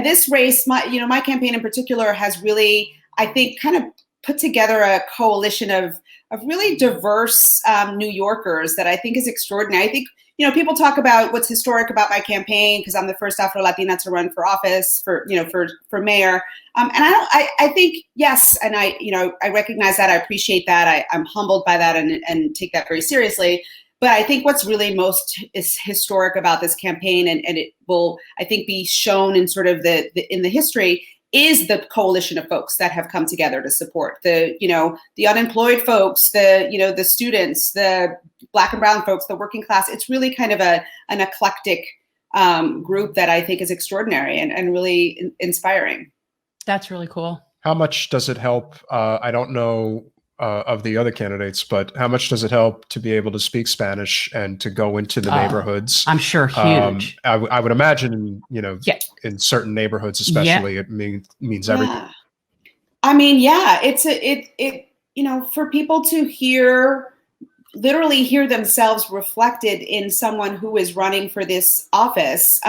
Speaker 3: this race, my campaign in particular has really, I think, kind of put together a coalition of really diverse New Yorkers that I think is extraordinary. I think, people talk about what's historic about my campaign because I'm the first Afro-Latina to run for office for mayor. And I think, yes, and I recognize that, I appreciate that, I'm humbled by that and take that very seriously. But I think what's really most is historic about this campaign, and it will, I think, be shown in sort of in the history, is the coalition of folks that have come together to support the unemployed folks, the students, the Black and brown folks, the working class. It's really kind of an eclectic group that I think is extraordinary and really inspiring.
Speaker 2: That's really cool.
Speaker 1: How much does it help? I don't know of the other candidates, but how much does it help to be able to speak Spanish and to go into the neighborhoods?
Speaker 2: I'm sure huge.
Speaker 1: I would imagine, in certain neighborhoods, especially, it means everything.
Speaker 3: Yeah. I mean, yeah, for people to literally hear themselves reflected in someone who is running for this office,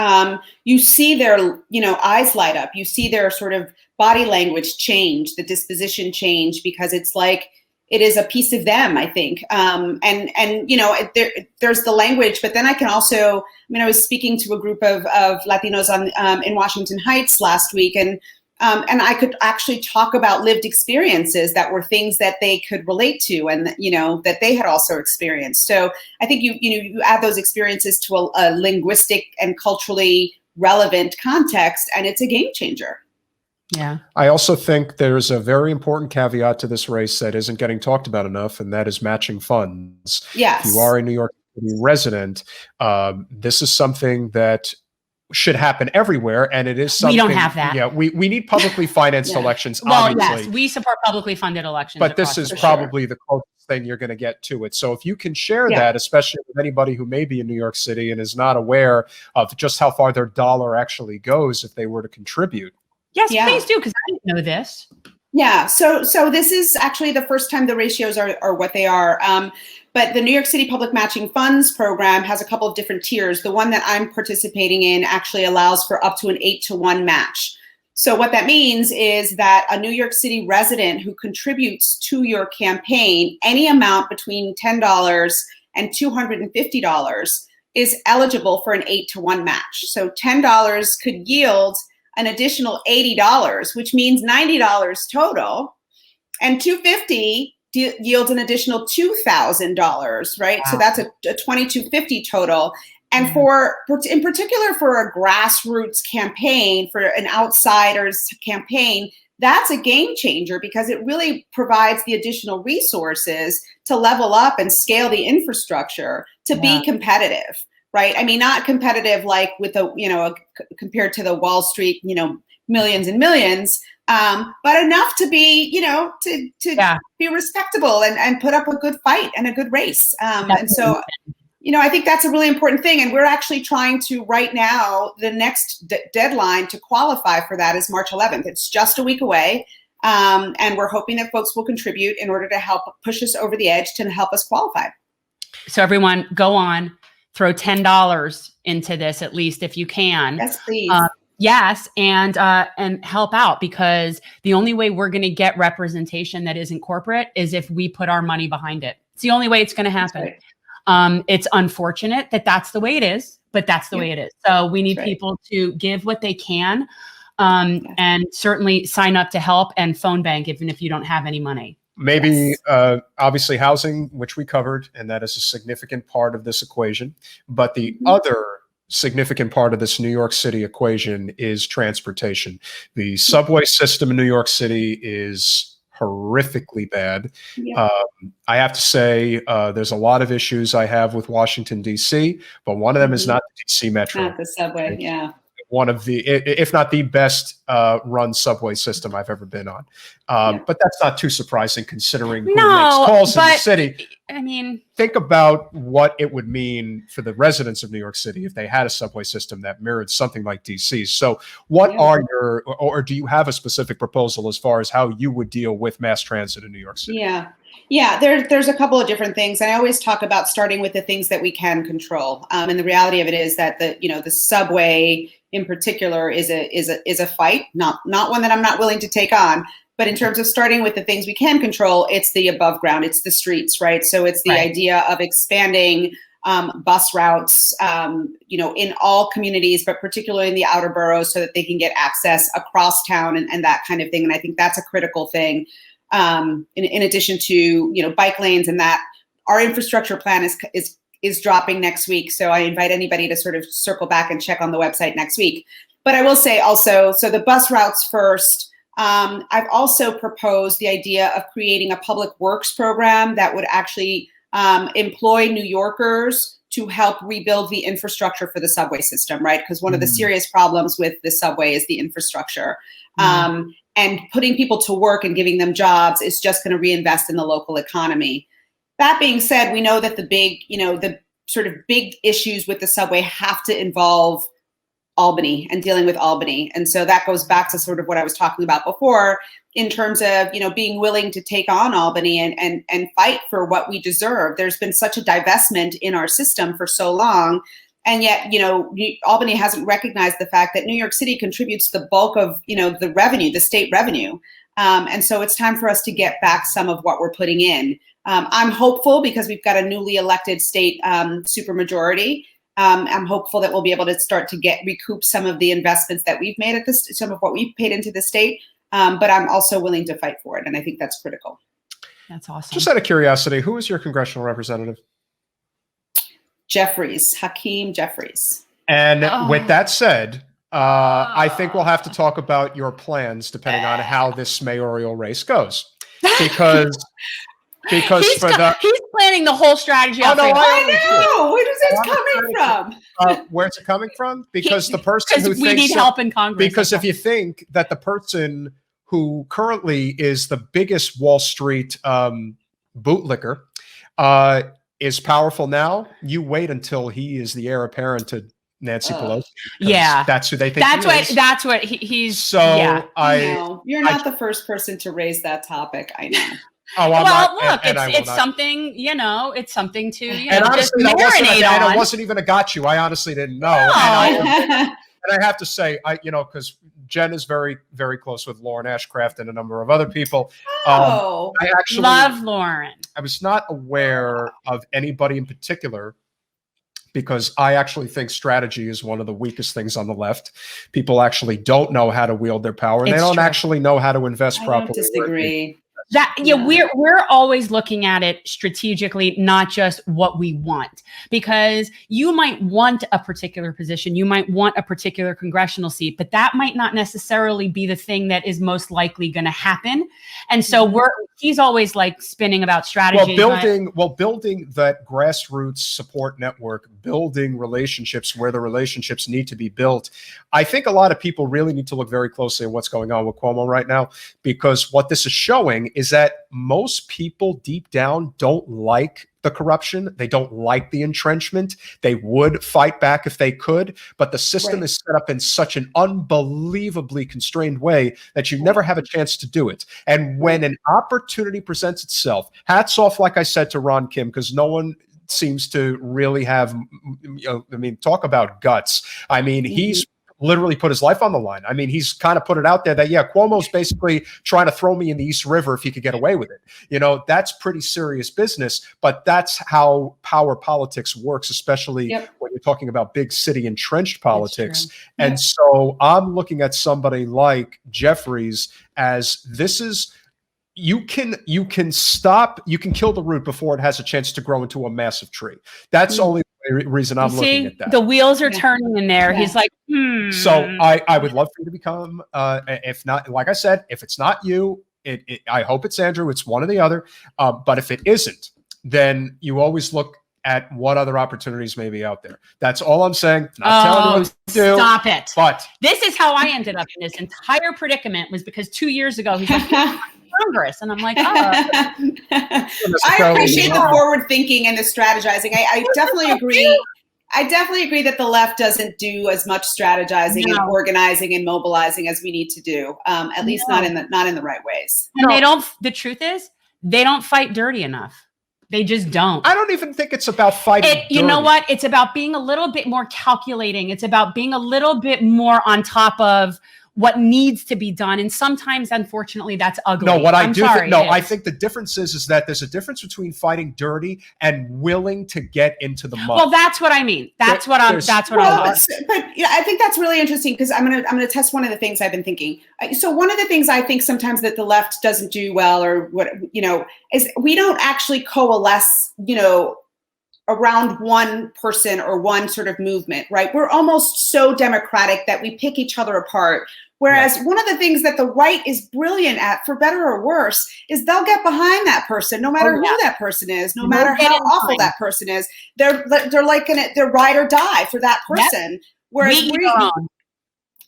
Speaker 3: you see their, eyes light up. You see their sort of body language change, the disposition change, because it's like it is a piece of them, I think. There's the language, but then I can also, I was speaking to a group of Latinos in Washington Heights last week, and I could actually talk about lived experiences that were things that they could relate to, and that they had also experienced. So I think you add those experiences to a linguistic and culturally relevant context, and it's a game changer.
Speaker 2: Yeah.
Speaker 1: I also think there's a very important caveat to this race that isn't getting talked about enough, and that is matching funds.
Speaker 3: Yes.
Speaker 1: If you are a New York City resident, this is something that should happen everywhere, and it is something.
Speaker 2: We don't have that.
Speaker 1: Yeah, we need publicly financed elections.
Speaker 2: Well,
Speaker 1: obviously.
Speaker 2: yes, we support publicly funded elections.
Speaker 1: But this is probably the closest thing you're going to get to it. So if you can share that, especially with anybody who may be in New York City and is not aware of just how far their dollar actually goes if they were to contribute.
Speaker 2: Yes, please do, because I didn't know this.
Speaker 3: Yeah, so this is actually the first time the ratios are what they are. But the New York City Public Matching Funds program has a couple of different tiers. The one that I'm participating in actually allows for up to an 8-to-1 match. So what that means is that a New York City resident who contributes to your campaign any amount between $10 and $250 is eligible for an 8-to-1 match. So $10 could yield an additional $80, which means $90 total, and $250 yields an additional $2,000, right? Wow. So that's a $2,250 total. And in particular for a grassroots campaign, for an outsider's campaign, that's a game changer because it really provides the additional resources to level up and scale the infrastructure to be competitive. Right. I mean, not competitive like with compared to the Wall Street, millions and millions, but enough to be, to be respectable and put up a good fight and a good race. And so, I think that's a really important thing. And we're actually trying to right now, the next deadline to qualify for that is March 11th. It's just a week away. And we're hoping that folks will contribute in order to help push us over the edge to help us qualify.
Speaker 2: So everyone go on. Throw $10 into this, at least if you can.
Speaker 3: Yes, please.
Speaker 2: Yes, and help out, because the only way we're going to get representation that isn't corporate is if we put our money behind it. It's the only way it's going to happen. Right. It's unfortunate that that's the way it is, but that's the way it is. So we need people to give what they can, and certainly sign up to help and phone bank even if you don't have any money.
Speaker 1: Maybe, obviously, housing, which we covered, and that is a significant part of this equation. But the other significant part of this New York City equation is transportation. The subway system in New York City is horrifically bad. Yeah. I have to say, there's a lot of issues I have with Washington, D.C., but one of them is not the D.C. Metro.
Speaker 3: Not the subway,
Speaker 1: One of the, if not the best run subway system I've ever been on. But that's not too surprising considering who makes calls in the city.
Speaker 2: I mean,
Speaker 1: think about what it would mean for the residents of New York City if they had a subway system that mirrored something like DC's. So what are your, or do you have a specific proposal as far as how you would deal with mass transit in New York City?
Speaker 3: Yeah, there's a couple of different things. And I always talk about starting with the things that we can control. And the reality of it is that the subway in particular is a fight, not one that I'm not willing to take on. But in terms of starting with the things we can control, it's the above ground, it's the streets, right? So it's the idea of expanding bus routes, in all communities, but particularly in the outer boroughs, so that they can get access across town and that kind of thing. And I think that's a critical thing. In addition to, bike lanes, and that our infrastructure plan is dropping next week. So I invite anybody to sort of circle back and check on the website next week. But I will say also, so the bus routes first. I've also proposed the idea of creating a public works program that would actually employ New Yorkers to help rebuild the infrastructure for the subway system, right? Because one of the serious problems with the subway is the infrastructure. And putting people to work and giving them jobs is just going to reinvest in the local economy. That being said, we know that the sort of big issues with the subway have to involve Albany and dealing with Albany. And so that goes back to sort of what I was talking about before in terms of, being willing to take on Albany and fight for what we deserve. There's been such a divestment in our system for so long. And yet, Albany hasn't recognized the fact that New York City contributes the bulk of, the revenue, the state revenue. And so it's time for us to get back some of what we're putting in. I'm hopeful because we've got a newly elected state supermajority. I'm hopeful that we'll be able to start to recoup some of the investments that we've made some of what we've paid into the state. But I'm also willing to fight for it. And I think that's critical.
Speaker 2: That's awesome.
Speaker 1: Just out of curiosity, who is your congressional representative?
Speaker 3: Hakeem Jeffries.
Speaker 1: And with that said, I think we'll have to talk about your plans depending on how this mayoral race goes. Because
Speaker 2: he's planning the whole strategy.
Speaker 3: I know. Where is this coming from?
Speaker 1: Where's it coming from? Because the person who
Speaker 2: we need help in Congress.
Speaker 1: Because if you think that the person who currently is the biggest Wall Street bootlicker is powerful now, you wait until he is the heir apparent to Nancy Pelosi.
Speaker 2: Yeah,
Speaker 1: that's who they think.
Speaker 2: That's what he's.
Speaker 1: So
Speaker 2: yeah.
Speaker 3: You're not the first person to raise that topic. I know.
Speaker 1: Oh,
Speaker 2: look, it's something, it's something to,
Speaker 1: and honestly,
Speaker 2: just marinate on.
Speaker 1: It wasn't even a got you. I honestly didn't know. And I have to say, because Jen is very, very close with Lauren Ashcraft and a number of other people.
Speaker 3: I
Speaker 1: actually
Speaker 2: love Lauren.
Speaker 1: I was not aware of anybody in particular, because I actually think strategy is one of the weakest things on the left. People actually don't know how to wield their power, and they don't actually know how to invest properly.
Speaker 3: I don't disagree.
Speaker 2: We're always looking at it strategically, not just what we want, because you might want a particular position, you might want a particular congressional seat, but that might not necessarily be the thing that is most likely going to happen. And so he's always like spinning about strategy.
Speaker 1: Building that grassroots support network, building relationships where the relationships need to be built. I think a lot of people really need to look very closely at what's going on with Cuomo right now, because what this is showing is that most people deep down don't like the corruption. They don't like the entrenchment. They would fight back if they could, but the system is set up in such an unbelievably constrained way that you never have a chance to do it. And when an opportunity presents itself, hats off, like I said, to Ron Kim, because no one seems to really have, talk about guts. He's literally put his life on the line. He's kind of put it out there that, Cuomo's basically trying to throw me in the East River if he could get away with it. That's pretty serious business, but that's how power politics works, especially when you're talking about big city entrenched politics. And so I'm looking at somebody like Jeffries as you can kill the root before it has a chance to grow into a massive tree. That's only reason I'm looking at that.
Speaker 2: The wheels are turning in there. He's like,
Speaker 1: So I would love for you to become, if not, like I said, if it's not you, I hope it's Andrew. It's one or the other. But if it isn't, then you always look at what other opportunities may be out there. That's all I'm saying. Not telling you what to do.
Speaker 2: Stop it.
Speaker 1: But
Speaker 2: this is how I ended up in this entire predicament, was because 2 years ago, he's like, Congress. And I'm like, I
Speaker 3: appreciate the forward thinking and the strategizing. I definitely agree. I definitely agree that the left doesn't do as much strategizing and organizing and mobilizing as we need to do. At least not in the right ways.
Speaker 2: And they don't. The truth is, they don't fight dirty enough. They just don't.
Speaker 1: I don't even think it's about fighting.
Speaker 2: You know what? It's about being a little bit more calculating. It's about being a little bit more on top of what needs to be done. And sometimes, unfortunately, that's ugly.
Speaker 1: No, what I
Speaker 2: I'm
Speaker 1: do
Speaker 2: sorry,
Speaker 1: think, no,
Speaker 2: it
Speaker 1: I
Speaker 2: is.
Speaker 1: think the difference is that there's a difference between fighting dirty and willing to get into the mud.
Speaker 2: Well, that's what I mean. That's what I'm
Speaker 3: Well, but yeah, I think that's really interesting because I'm gonna test one of the things I've been thinking. So one of the things I think sometimes that the left doesn't do well, or what, is we don't actually coalesce, around one person or one sort of movement, right? We're almost so democratic that we pick each other apart. Whereas one of the things that the right is brilliant at, for better or worse, is they'll get behind that person, no matter who that person is, no matter how awful that person is. They're like they're ride or die for that person. Yep. Whereas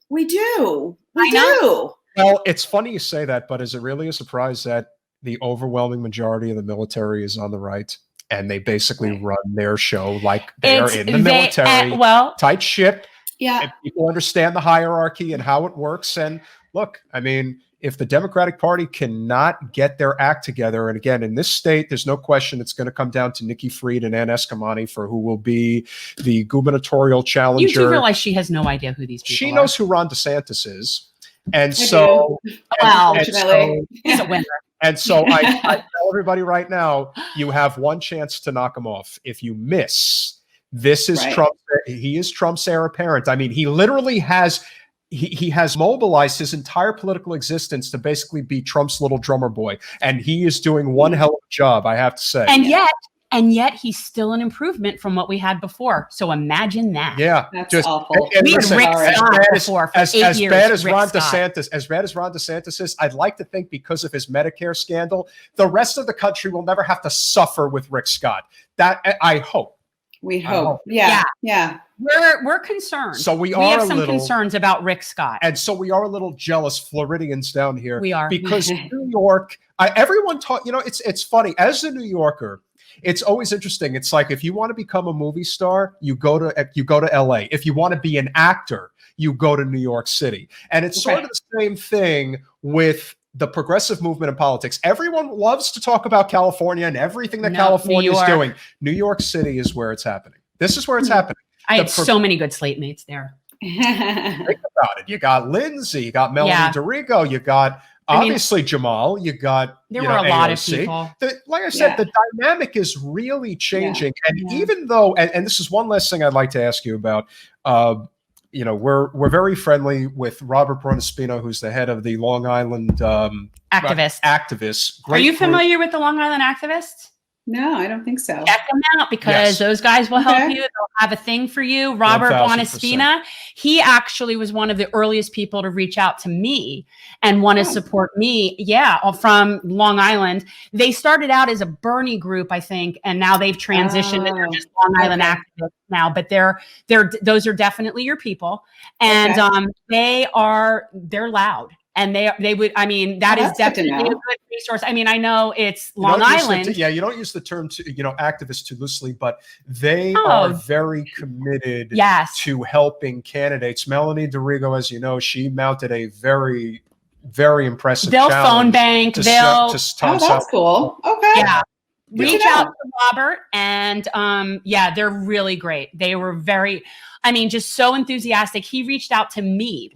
Speaker 3: we do.
Speaker 1: Well, it's funny you say that, but is it really a surprise that the overwhelming majority of the military is on the right? And they basically run their show like they are in the military, tight ship.
Speaker 3: Yeah.
Speaker 1: And people understand the hierarchy and how it works. And look, I mean, if the Democratic Party cannot get their act together, and again, in this state, there's no question it's going to come down to Nikki Fried and Ann Eskamani for who will be the gubernatorial challenger.
Speaker 2: You do realize she has no idea who these people are.
Speaker 1: She knows who Ron DeSantis is. And so,
Speaker 3: unfortunately,
Speaker 2: he's a winner.
Speaker 1: And so I tell everybody right now, you have one chance to knock him off. If you miss, this is Trump. He is Trump's heir apparent. I mean, he literally has he has mobilized his entire political existence to basically be Trump's little drummer boy. And he is doing one hell of a job, I have to say.
Speaker 2: And yet he's still an improvement from what we had before. So imagine that.
Speaker 1: Yeah,
Speaker 3: that's awful.
Speaker 2: We had Rick Scott before for 8 years.
Speaker 1: As bad as Ron DeSantis is, I'd like to think because of his Medicare scandal, the rest of the country will never have to suffer with Rick Scott. That I hope.
Speaker 3: We hope. Yeah.
Speaker 2: We're concerned.
Speaker 1: So we
Speaker 2: have some concerns about Rick Scott.
Speaker 1: And so we are a little jealous Floridians down here.
Speaker 2: We are.
Speaker 1: Because New York, everyone taught, it's funny. As a New Yorker, it's always interesting. It's like if you want to become a movie star, you go to LA. If you want to be an actor, you go to New York City. And it's sort of the same thing with the progressive movement in politics. Everyone loves to talk about California and everything that California is doing. New York City is where it's happening. This is where it's happening.
Speaker 2: I had so many good slate mates there.
Speaker 1: Think about it. You got Lindsay, you got Melanie DeRigo, you got obviously Jamal, you got
Speaker 2: there were a lot of people.
Speaker 1: Like I said, the dynamic is really changing. And even though, and this is one last thing I'd like to ask you about, we're very friendly with Robert Brunaspino, who's the head of the Long Island activists.
Speaker 2: Are you familiar with the Long Island activists?
Speaker 3: No, I don't think so.
Speaker 2: Check them out because those guys will help you. They'll have a thing for you. Robert Brunaspino, he actually was one of the earliest people to reach out to me and want to support me. Yeah, from Long Island. They started out as a Bernie group, I think, and now they've transitioned and they're just Long Island activists now. But those are definitely your people, and they're loud. And they would, I mean, that is definitely a good resource. I mean, I know it's Long Island.
Speaker 1: You don't use the term, activists too loosely, but they are very committed to helping candidates. Melanie DeRigo, as you know, she mounted a very, very impressive challenge.
Speaker 2: They'll phone bank.
Speaker 3: That's cool. Okay.
Speaker 2: Yeah. Reach out to Robert and they're really great. They were just so enthusiastic. He reached out to me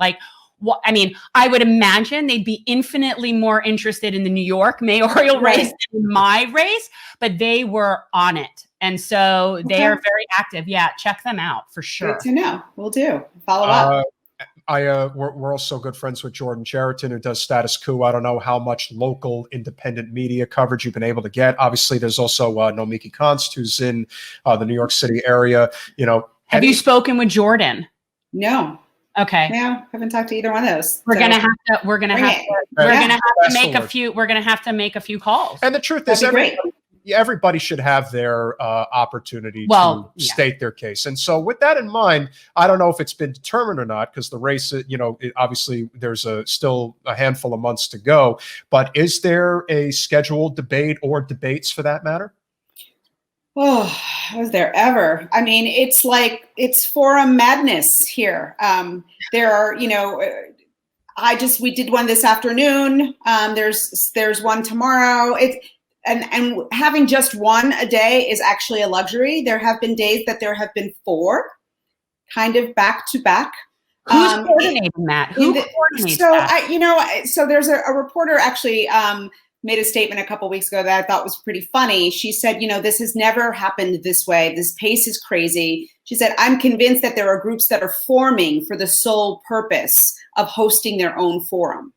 Speaker 2: I would imagine they'd be infinitely more interested in the New York mayoral race than my race, but they were on it. And so they are very active. Yeah, check them out for sure.
Speaker 3: Good to know. We'll do. Follow up.
Speaker 1: We're also good friends with Jordan Cheriton, who does Status Quo. I don't know how much local independent media coverage you've been able to get. Obviously, there's also Nomiki Konst, who's in the New York City area.
Speaker 2: Have you spoken with Jordan?
Speaker 3: No.
Speaker 2: Okay.
Speaker 3: No, haven't talked to either one of those.
Speaker 2: We're gonna have to make a few calls.
Speaker 1: And the truth is, everybody should have their opportunity to state their case. And so, with that in mind, I don't know if it's been determined or not, because the race, obviously there's still a handful of months to go. But is there a scheduled debate or debates for that matter?
Speaker 3: Oh, was there ever? I mean, it's like it's forum madness here. There are, we did one this afternoon. There's one tomorrow. And having just one a day is actually a luxury. There have been days that there have been 4, kind of back to back.
Speaker 2: Who's coordinating that? Who coordinates that?
Speaker 3: So there's a reporter actually made a statement a couple weeks ago that I thought was pretty funny. She said, this has never happened this way. This pace is crazy. She said, I'm convinced that there are groups that are forming for the sole purpose of hosting their own forum.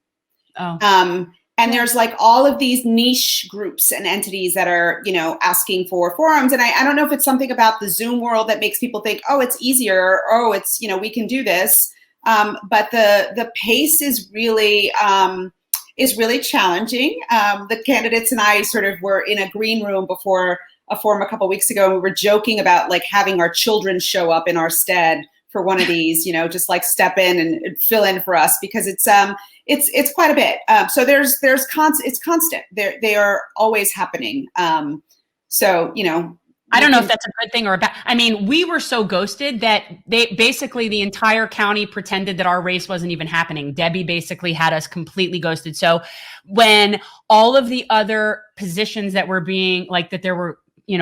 Speaker 3: And there's like all of these niche groups and entities that are, asking for forums. And I don't know if it's something about the Zoom world that makes people think, oh, it's easier. Oh, it's, we can do this. But the pace is really challenging. The candidates and I sort of were in a green room before a forum a couple of weeks ago, and we were joking about like having our children show up in our stead for one of these, just like step in and fill in for us, because it's quite a bit. So it's constant. They are always happening.
Speaker 2: I don't know if that's a good thing or a bad. I mean, we were so ghosted that the entire county pretended that our race wasn't even happening. Debbie basically had us completely ghosted. So when all of the other positions that were being like that there were,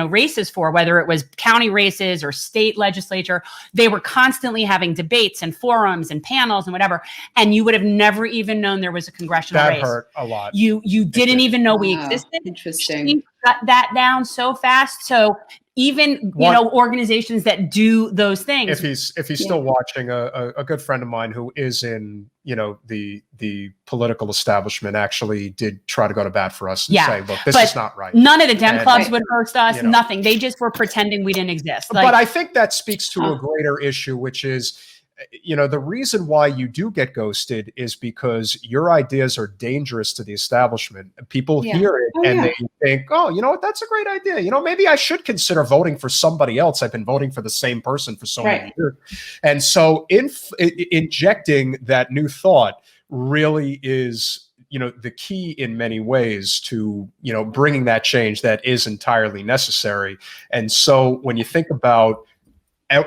Speaker 2: races for, whether it was county races or state legislature, they were constantly having debates and forums and panels and whatever. And you would have never even known there was a congressional race.
Speaker 1: That hurt a lot.
Speaker 2: You didn't even know we existed.
Speaker 3: Interesting.
Speaker 2: She cut that down so fast. So even, organizations that do those things.
Speaker 1: If he's still watching, a good friend of mine who is in, the political establishment actually did try to go to bat for us and say, look, this is not right.
Speaker 2: None of the Dem clubs would host us, nothing. They just were pretending we didn't exist.
Speaker 1: But I think that speaks to a greater issue, which is, the reason why you do get ghosted is because your ideas are dangerous to the establishment. People hear it they think, oh, you know what? That's a great idea. Maybe I should consider voting for somebody else. I've been voting for the same person for so many years. And so injecting that new thought really is, the key in many ways to, bringing that change that is entirely necessary. And so when you think about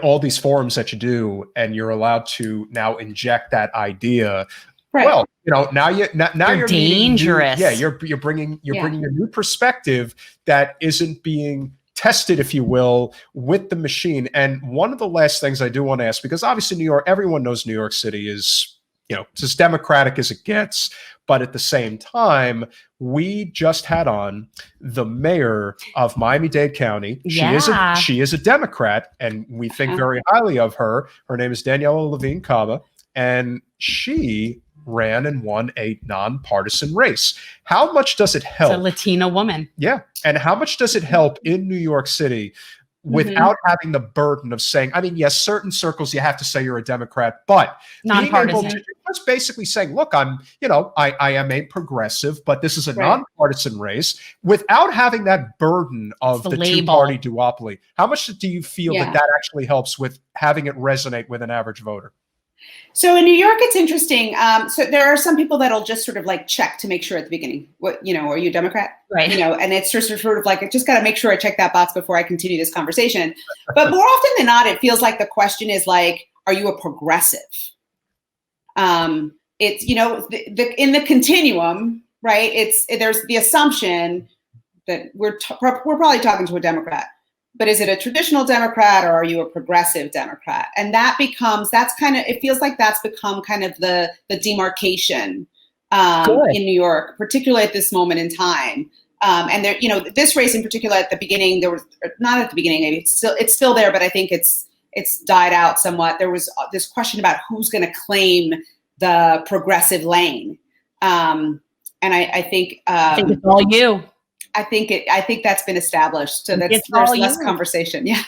Speaker 1: all these forums that you do, and you're allowed to now inject that idea. Right. Well, now you're
Speaker 2: dangerous.
Speaker 1: You're bringing a new perspective that isn't being tested, if you will, with the machine. And one of the last things I do want to ask, because obviously New York, everyone knows New York City is, it's as democratic as it gets. But at the same time, we just had on the mayor of Miami-Dade County. She is a Democrat, and we think very highly of her. Her name is Daniela Levine Cava, and she ran and won a nonpartisan race. How much does it help?
Speaker 2: It's a Latina woman.
Speaker 1: Yeah. And how much does it help in New York City without having the burden of saying, I mean, yes, certain circles you have to say you're a Democrat, but
Speaker 2: nonpartisan.
Speaker 1: Being able to just basically saying, look, I am a progressive, but this is a nonpartisan race, without having that burden of the two-party duopoly. How much do you feel that actually helps with having it resonate with an average voter?
Speaker 3: So in New York, it's interesting. So there are some people that'll just sort of like check to make sure at the beginning, are you a Democrat? Right. And it's just sort of like, I just got to make sure I check that box before I continue this conversation. But more often than not, it feels like the question is like, are you a progressive? It's, in the continuum, right? There's the assumption that we're probably talking to a Democrat. But is it a traditional Democrat, or are you a progressive Democrat? And it feels like that's become kind of the demarcation in New York, particularly at this moment in time. And there, this race in particular at the beginning, not at the beginning, maybe it's still there, but I think it's died out somewhat. There was this question about who's going to claim the progressive lane. And I think
Speaker 2: it's all you.
Speaker 3: I think that's been established. So there's less conversation. Yeah.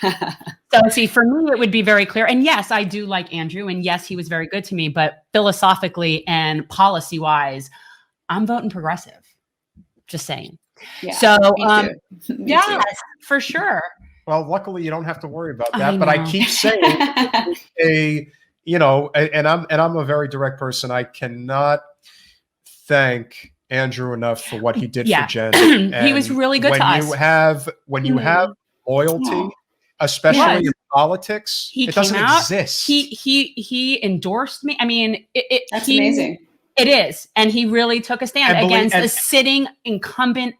Speaker 2: So see, for me, it would be very clear. And yes, I do like Andrew. And yes, he was very good to me. But philosophically and policy wise, I'm voting progressive. Just saying.
Speaker 3: Yeah,
Speaker 2: so
Speaker 3: me too.
Speaker 2: For sure.
Speaker 1: Well, luckily you don't have to worry about that. But I keep saying and I'm a very direct person. I cannot thank Andrew enough for what he did for Jen.
Speaker 2: He was really good to us.
Speaker 1: When you have loyalty, especially in politics, it doesn't exist.
Speaker 2: He endorsed me. I mean,
Speaker 3: that's amazing.
Speaker 2: It is. And he really took a stand against a sitting incumbent,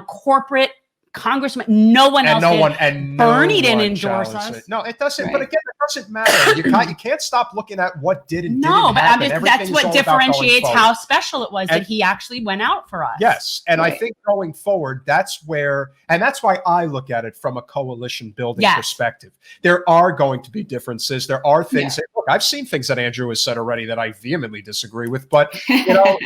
Speaker 2: corporate congressman, no one else did.
Speaker 1: And
Speaker 2: Bernie
Speaker 1: no
Speaker 2: didn't
Speaker 1: one
Speaker 2: endorse
Speaker 1: challenged
Speaker 2: us.
Speaker 1: it. No, it doesn't.
Speaker 3: Right.
Speaker 1: But again, it doesn't matter. You can't stop looking at what did and
Speaker 2: No,
Speaker 1: didn't
Speaker 2: but
Speaker 1: happen.
Speaker 2: that's
Speaker 1: Everything's
Speaker 2: what
Speaker 1: all about going
Speaker 2: differentiates
Speaker 1: forward.
Speaker 2: how special it was that
Speaker 1: And-
Speaker 2: he actually went out for us.
Speaker 1: Yes. And I
Speaker 3: Right.
Speaker 1: think going forward, that's why I look at it from a coalition building
Speaker 2: Yes.
Speaker 1: perspective. There are going to be differences. There are things
Speaker 3: Yeah.
Speaker 1: that, look, I've seen things that Andrew has said already that I vehemently disagree with, but you know,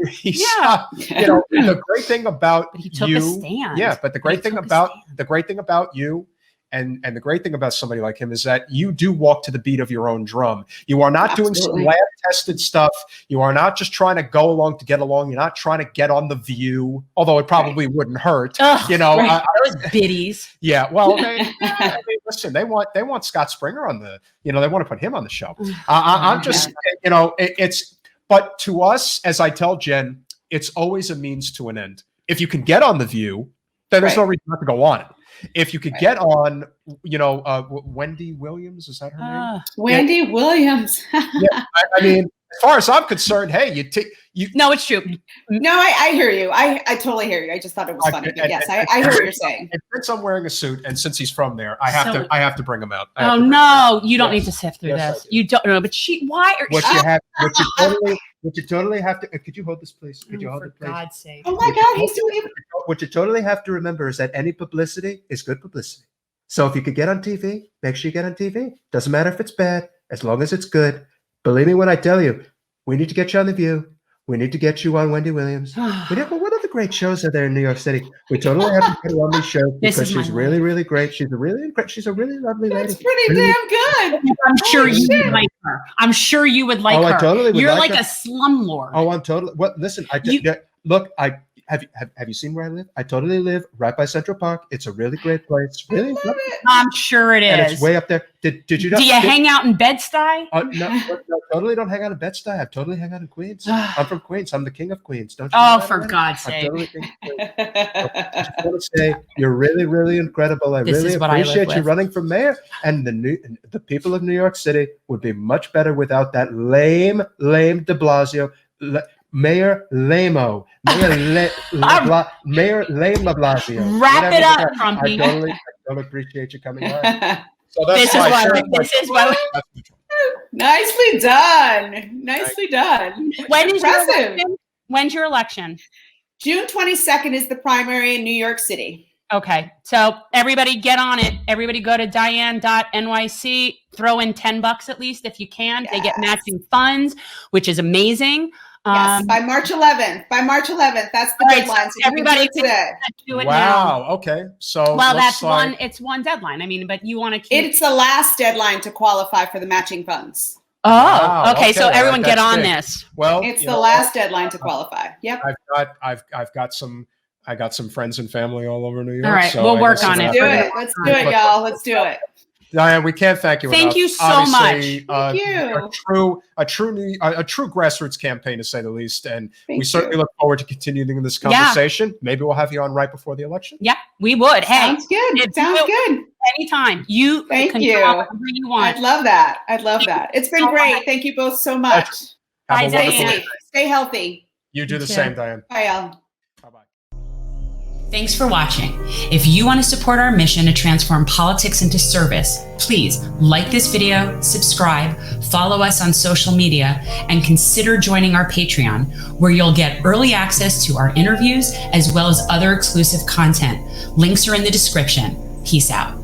Speaker 1: he's
Speaker 2: Yeah.
Speaker 1: you know, the great thing about
Speaker 2: But he took
Speaker 1: you,
Speaker 2: a stand.
Speaker 1: yeah, but the great
Speaker 2: He
Speaker 1: thing
Speaker 2: took a
Speaker 1: about
Speaker 2: stand.
Speaker 1: the great thing about you and the great thing about somebody like him is that you do walk to the beat of your own drum. You are not doing some
Speaker 3: Absolutely.
Speaker 1: lab tested stuff. You are not just trying to go along to get along. You're not trying to get on The View, although it probably wouldn't hurt.
Speaker 2: Ugh,
Speaker 1: You know,
Speaker 3: right.
Speaker 2: those biddies.
Speaker 1: yeah. Well, listen, they want Scott Springer on the. You know, they want to put him on the show. I'm just, you know, it's. But to us, as I tell Jen, it's always a means to an end. If you can get on The View, then there's no reason not to go on it. If you could get on, you know, Wendy Williams, is that her name?
Speaker 3: Wendy Williams.
Speaker 1: Yeah, I mean, as far as I'm concerned, hey, you.
Speaker 2: No, it's true.
Speaker 3: No, I hear you. I totally hear you. I just thought it was funny. But yes, I hear what you're saying.
Speaker 1: And since I'm wearing a suit, and since he's from there, I have to bring him out.
Speaker 2: Oh no, you don't
Speaker 1: Yes.
Speaker 2: need to sift through
Speaker 1: Yes, I
Speaker 2: this.
Speaker 1: do.
Speaker 2: You don't know, but why are
Speaker 1: What you totally have to. Could you hold this, please? Could you hold
Speaker 2: for
Speaker 1: it, please?
Speaker 2: God's sake.
Speaker 3: Oh my God, he's doing it.
Speaker 1: What you totally have to remember is that any publicity is good publicity. So if you could get on TV, make sure you get on TV. Doesn't matter if it's bad, as long as it's good. Believe me when I tell you, we need to get you on The View. We need to get you on Wendy Williams. What other great shows are there in New York City? We totally have to get her on these shows
Speaker 2: This
Speaker 1: because
Speaker 2: is my
Speaker 1: she's really, really great. She's a really lovely lady.
Speaker 3: That's pretty damn good.
Speaker 2: I'm sure
Speaker 3: Holy
Speaker 2: you
Speaker 3: shit.
Speaker 2: would like her. I'm sure you would like
Speaker 1: Oh,
Speaker 2: her.
Speaker 1: I totally would
Speaker 2: You're
Speaker 1: like
Speaker 2: like
Speaker 1: her.
Speaker 2: a slumlord.
Speaker 1: Oh, I'm totally. Well, listen. Look. Have you seen where I live? I totally live right by Central Park. It's a really great place. Really,
Speaker 3: Love it.
Speaker 2: I'm sure it
Speaker 1: and
Speaker 2: is.
Speaker 1: it's way up there. Did you?
Speaker 2: Do you hang out in Bed-Stuy?
Speaker 1: No, totally don't hang out in Bed-Stuy. I totally hang out in Queens. I'm from Queens. I'm the king of Queens. Don't you? know
Speaker 2: Oh,
Speaker 1: that
Speaker 2: for
Speaker 1: already?
Speaker 2: God's
Speaker 1: I'm
Speaker 2: sake.
Speaker 1: totally king of Queens. I just want to say you're really, really incredible. I
Speaker 2: This
Speaker 1: really
Speaker 2: is what I live
Speaker 1: appreciate you
Speaker 2: with.
Speaker 1: running for mayor. And the people of New York City would be much better without that lame De Blasio. Mayor Lamo, Mayor Lame Blasio.
Speaker 2: Wrap
Speaker 1: Whatever
Speaker 2: it up,
Speaker 1: you got.
Speaker 2: Trumpy.
Speaker 1: I totally appreciate you coming on. So that's
Speaker 2: This is
Speaker 1: my
Speaker 2: why.
Speaker 1: share.
Speaker 2: This is why.
Speaker 3: Nicely done. Nicely done.
Speaker 2: When is your
Speaker 3: Impressive.
Speaker 2: election? When's your election?
Speaker 3: June 22nd is the primary in New York City.
Speaker 2: Okay, so everybody get on it. Everybody go to Dianne.NYC. Throw in $10 at least if you can. They get
Speaker 3: Yes.
Speaker 2: matching funds, which is amazing.
Speaker 3: Yes, by March 11th. By March 11th, that's the
Speaker 2: all right,
Speaker 3: deadline.
Speaker 2: so
Speaker 3: So everybody
Speaker 2: everybody
Speaker 3: do it today.
Speaker 2: do it now.
Speaker 1: Wow. Okay. So
Speaker 2: Well,
Speaker 1: looks
Speaker 2: that's
Speaker 1: like-
Speaker 2: one. It's one deadline. I mean, but you want to keep.
Speaker 3: It's the last deadline to qualify for the matching funds.
Speaker 2: Oh,
Speaker 1: Wow,
Speaker 2: okay. So
Speaker 1: okay,
Speaker 2: everyone get
Speaker 1: that's
Speaker 2: on
Speaker 1: big.
Speaker 2: this.
Speaker 1: Well,
Speaker 3: It's
Speaker 1: you
Speaker 3: the
Speaker 1: know
Speaker 3: last deadline to qualify. Yep.
Speaker 1: what? I've got some. I got some friends and family all over New York.
Speaker 2: All right,
Speaker 1: so
Speaker 2: we'll
Speaker 1: I
Speaker 2: work
Speaker 1: guess
Speaker 2: on
Speaker 1: we're
Speaker 2: it.
Speaker 3: Do
Speaker 1: gonna-
Speaker 3: it. Let's do it, y'all. Let's do it.
Speaker 1: Dianne, we can't thank you
Speaker 2: Thank
Speaker 1: enough.
Speaker 2: you so
Speaker 1: Obviously,
Speaker 3: Thank you.
Speaker 1: A true grassroots campaign, to say the least, and
Speaker 3: Thank
Speaker 1: we certainly
Speaker 3: you.
Speaker 1: look forward to continuing this
Speaker 2: Yeah.
Speaker 1: conversation. Maybe we'll have you on right before the election.
Speaker 2: Yeah, we would. Hey,
Speaker 3: Sounds good.
Speaker 2: if
Speaker 3: Sounds
Speaker 2: you-
Speaker 3: good.
Speaker 2: anytime you
Speaker 3: Thank
Speaker 2: can
Speaker 3: you.
Speaker 2: come whenever you want.
Speaker 3: I'd love that. I'd love that. It's been
Speaker 2: so
Speaker 3: great.
Speaker 2: much.
Speaker 3: Thank you both so much.
Speaker 1: Have
Speaker 2: Bye,
Speaker 1: a
Speaker 3: Stay
Speaker 1: wonderful
Speaker 2: Dianne.
Speaker 1: day.
Speaker 3: safe. Stay healthy.
Speaker 1: You do
Speaker 2: You
Speaker 1: the
Speaker 2: too.
Speaker 1: same, Dianne.
Speaker 3: Bye, y'all.
Speaker 1: Bye bye.
Speaker 2: Thanks for watching. If you want to support our mission to transform politics into service, please like this video, subscribe, follow us on social media, and consider joining our Patreon, where you'll get early access to our interviews as well as other exclusive content. Links are in the description. Peace out.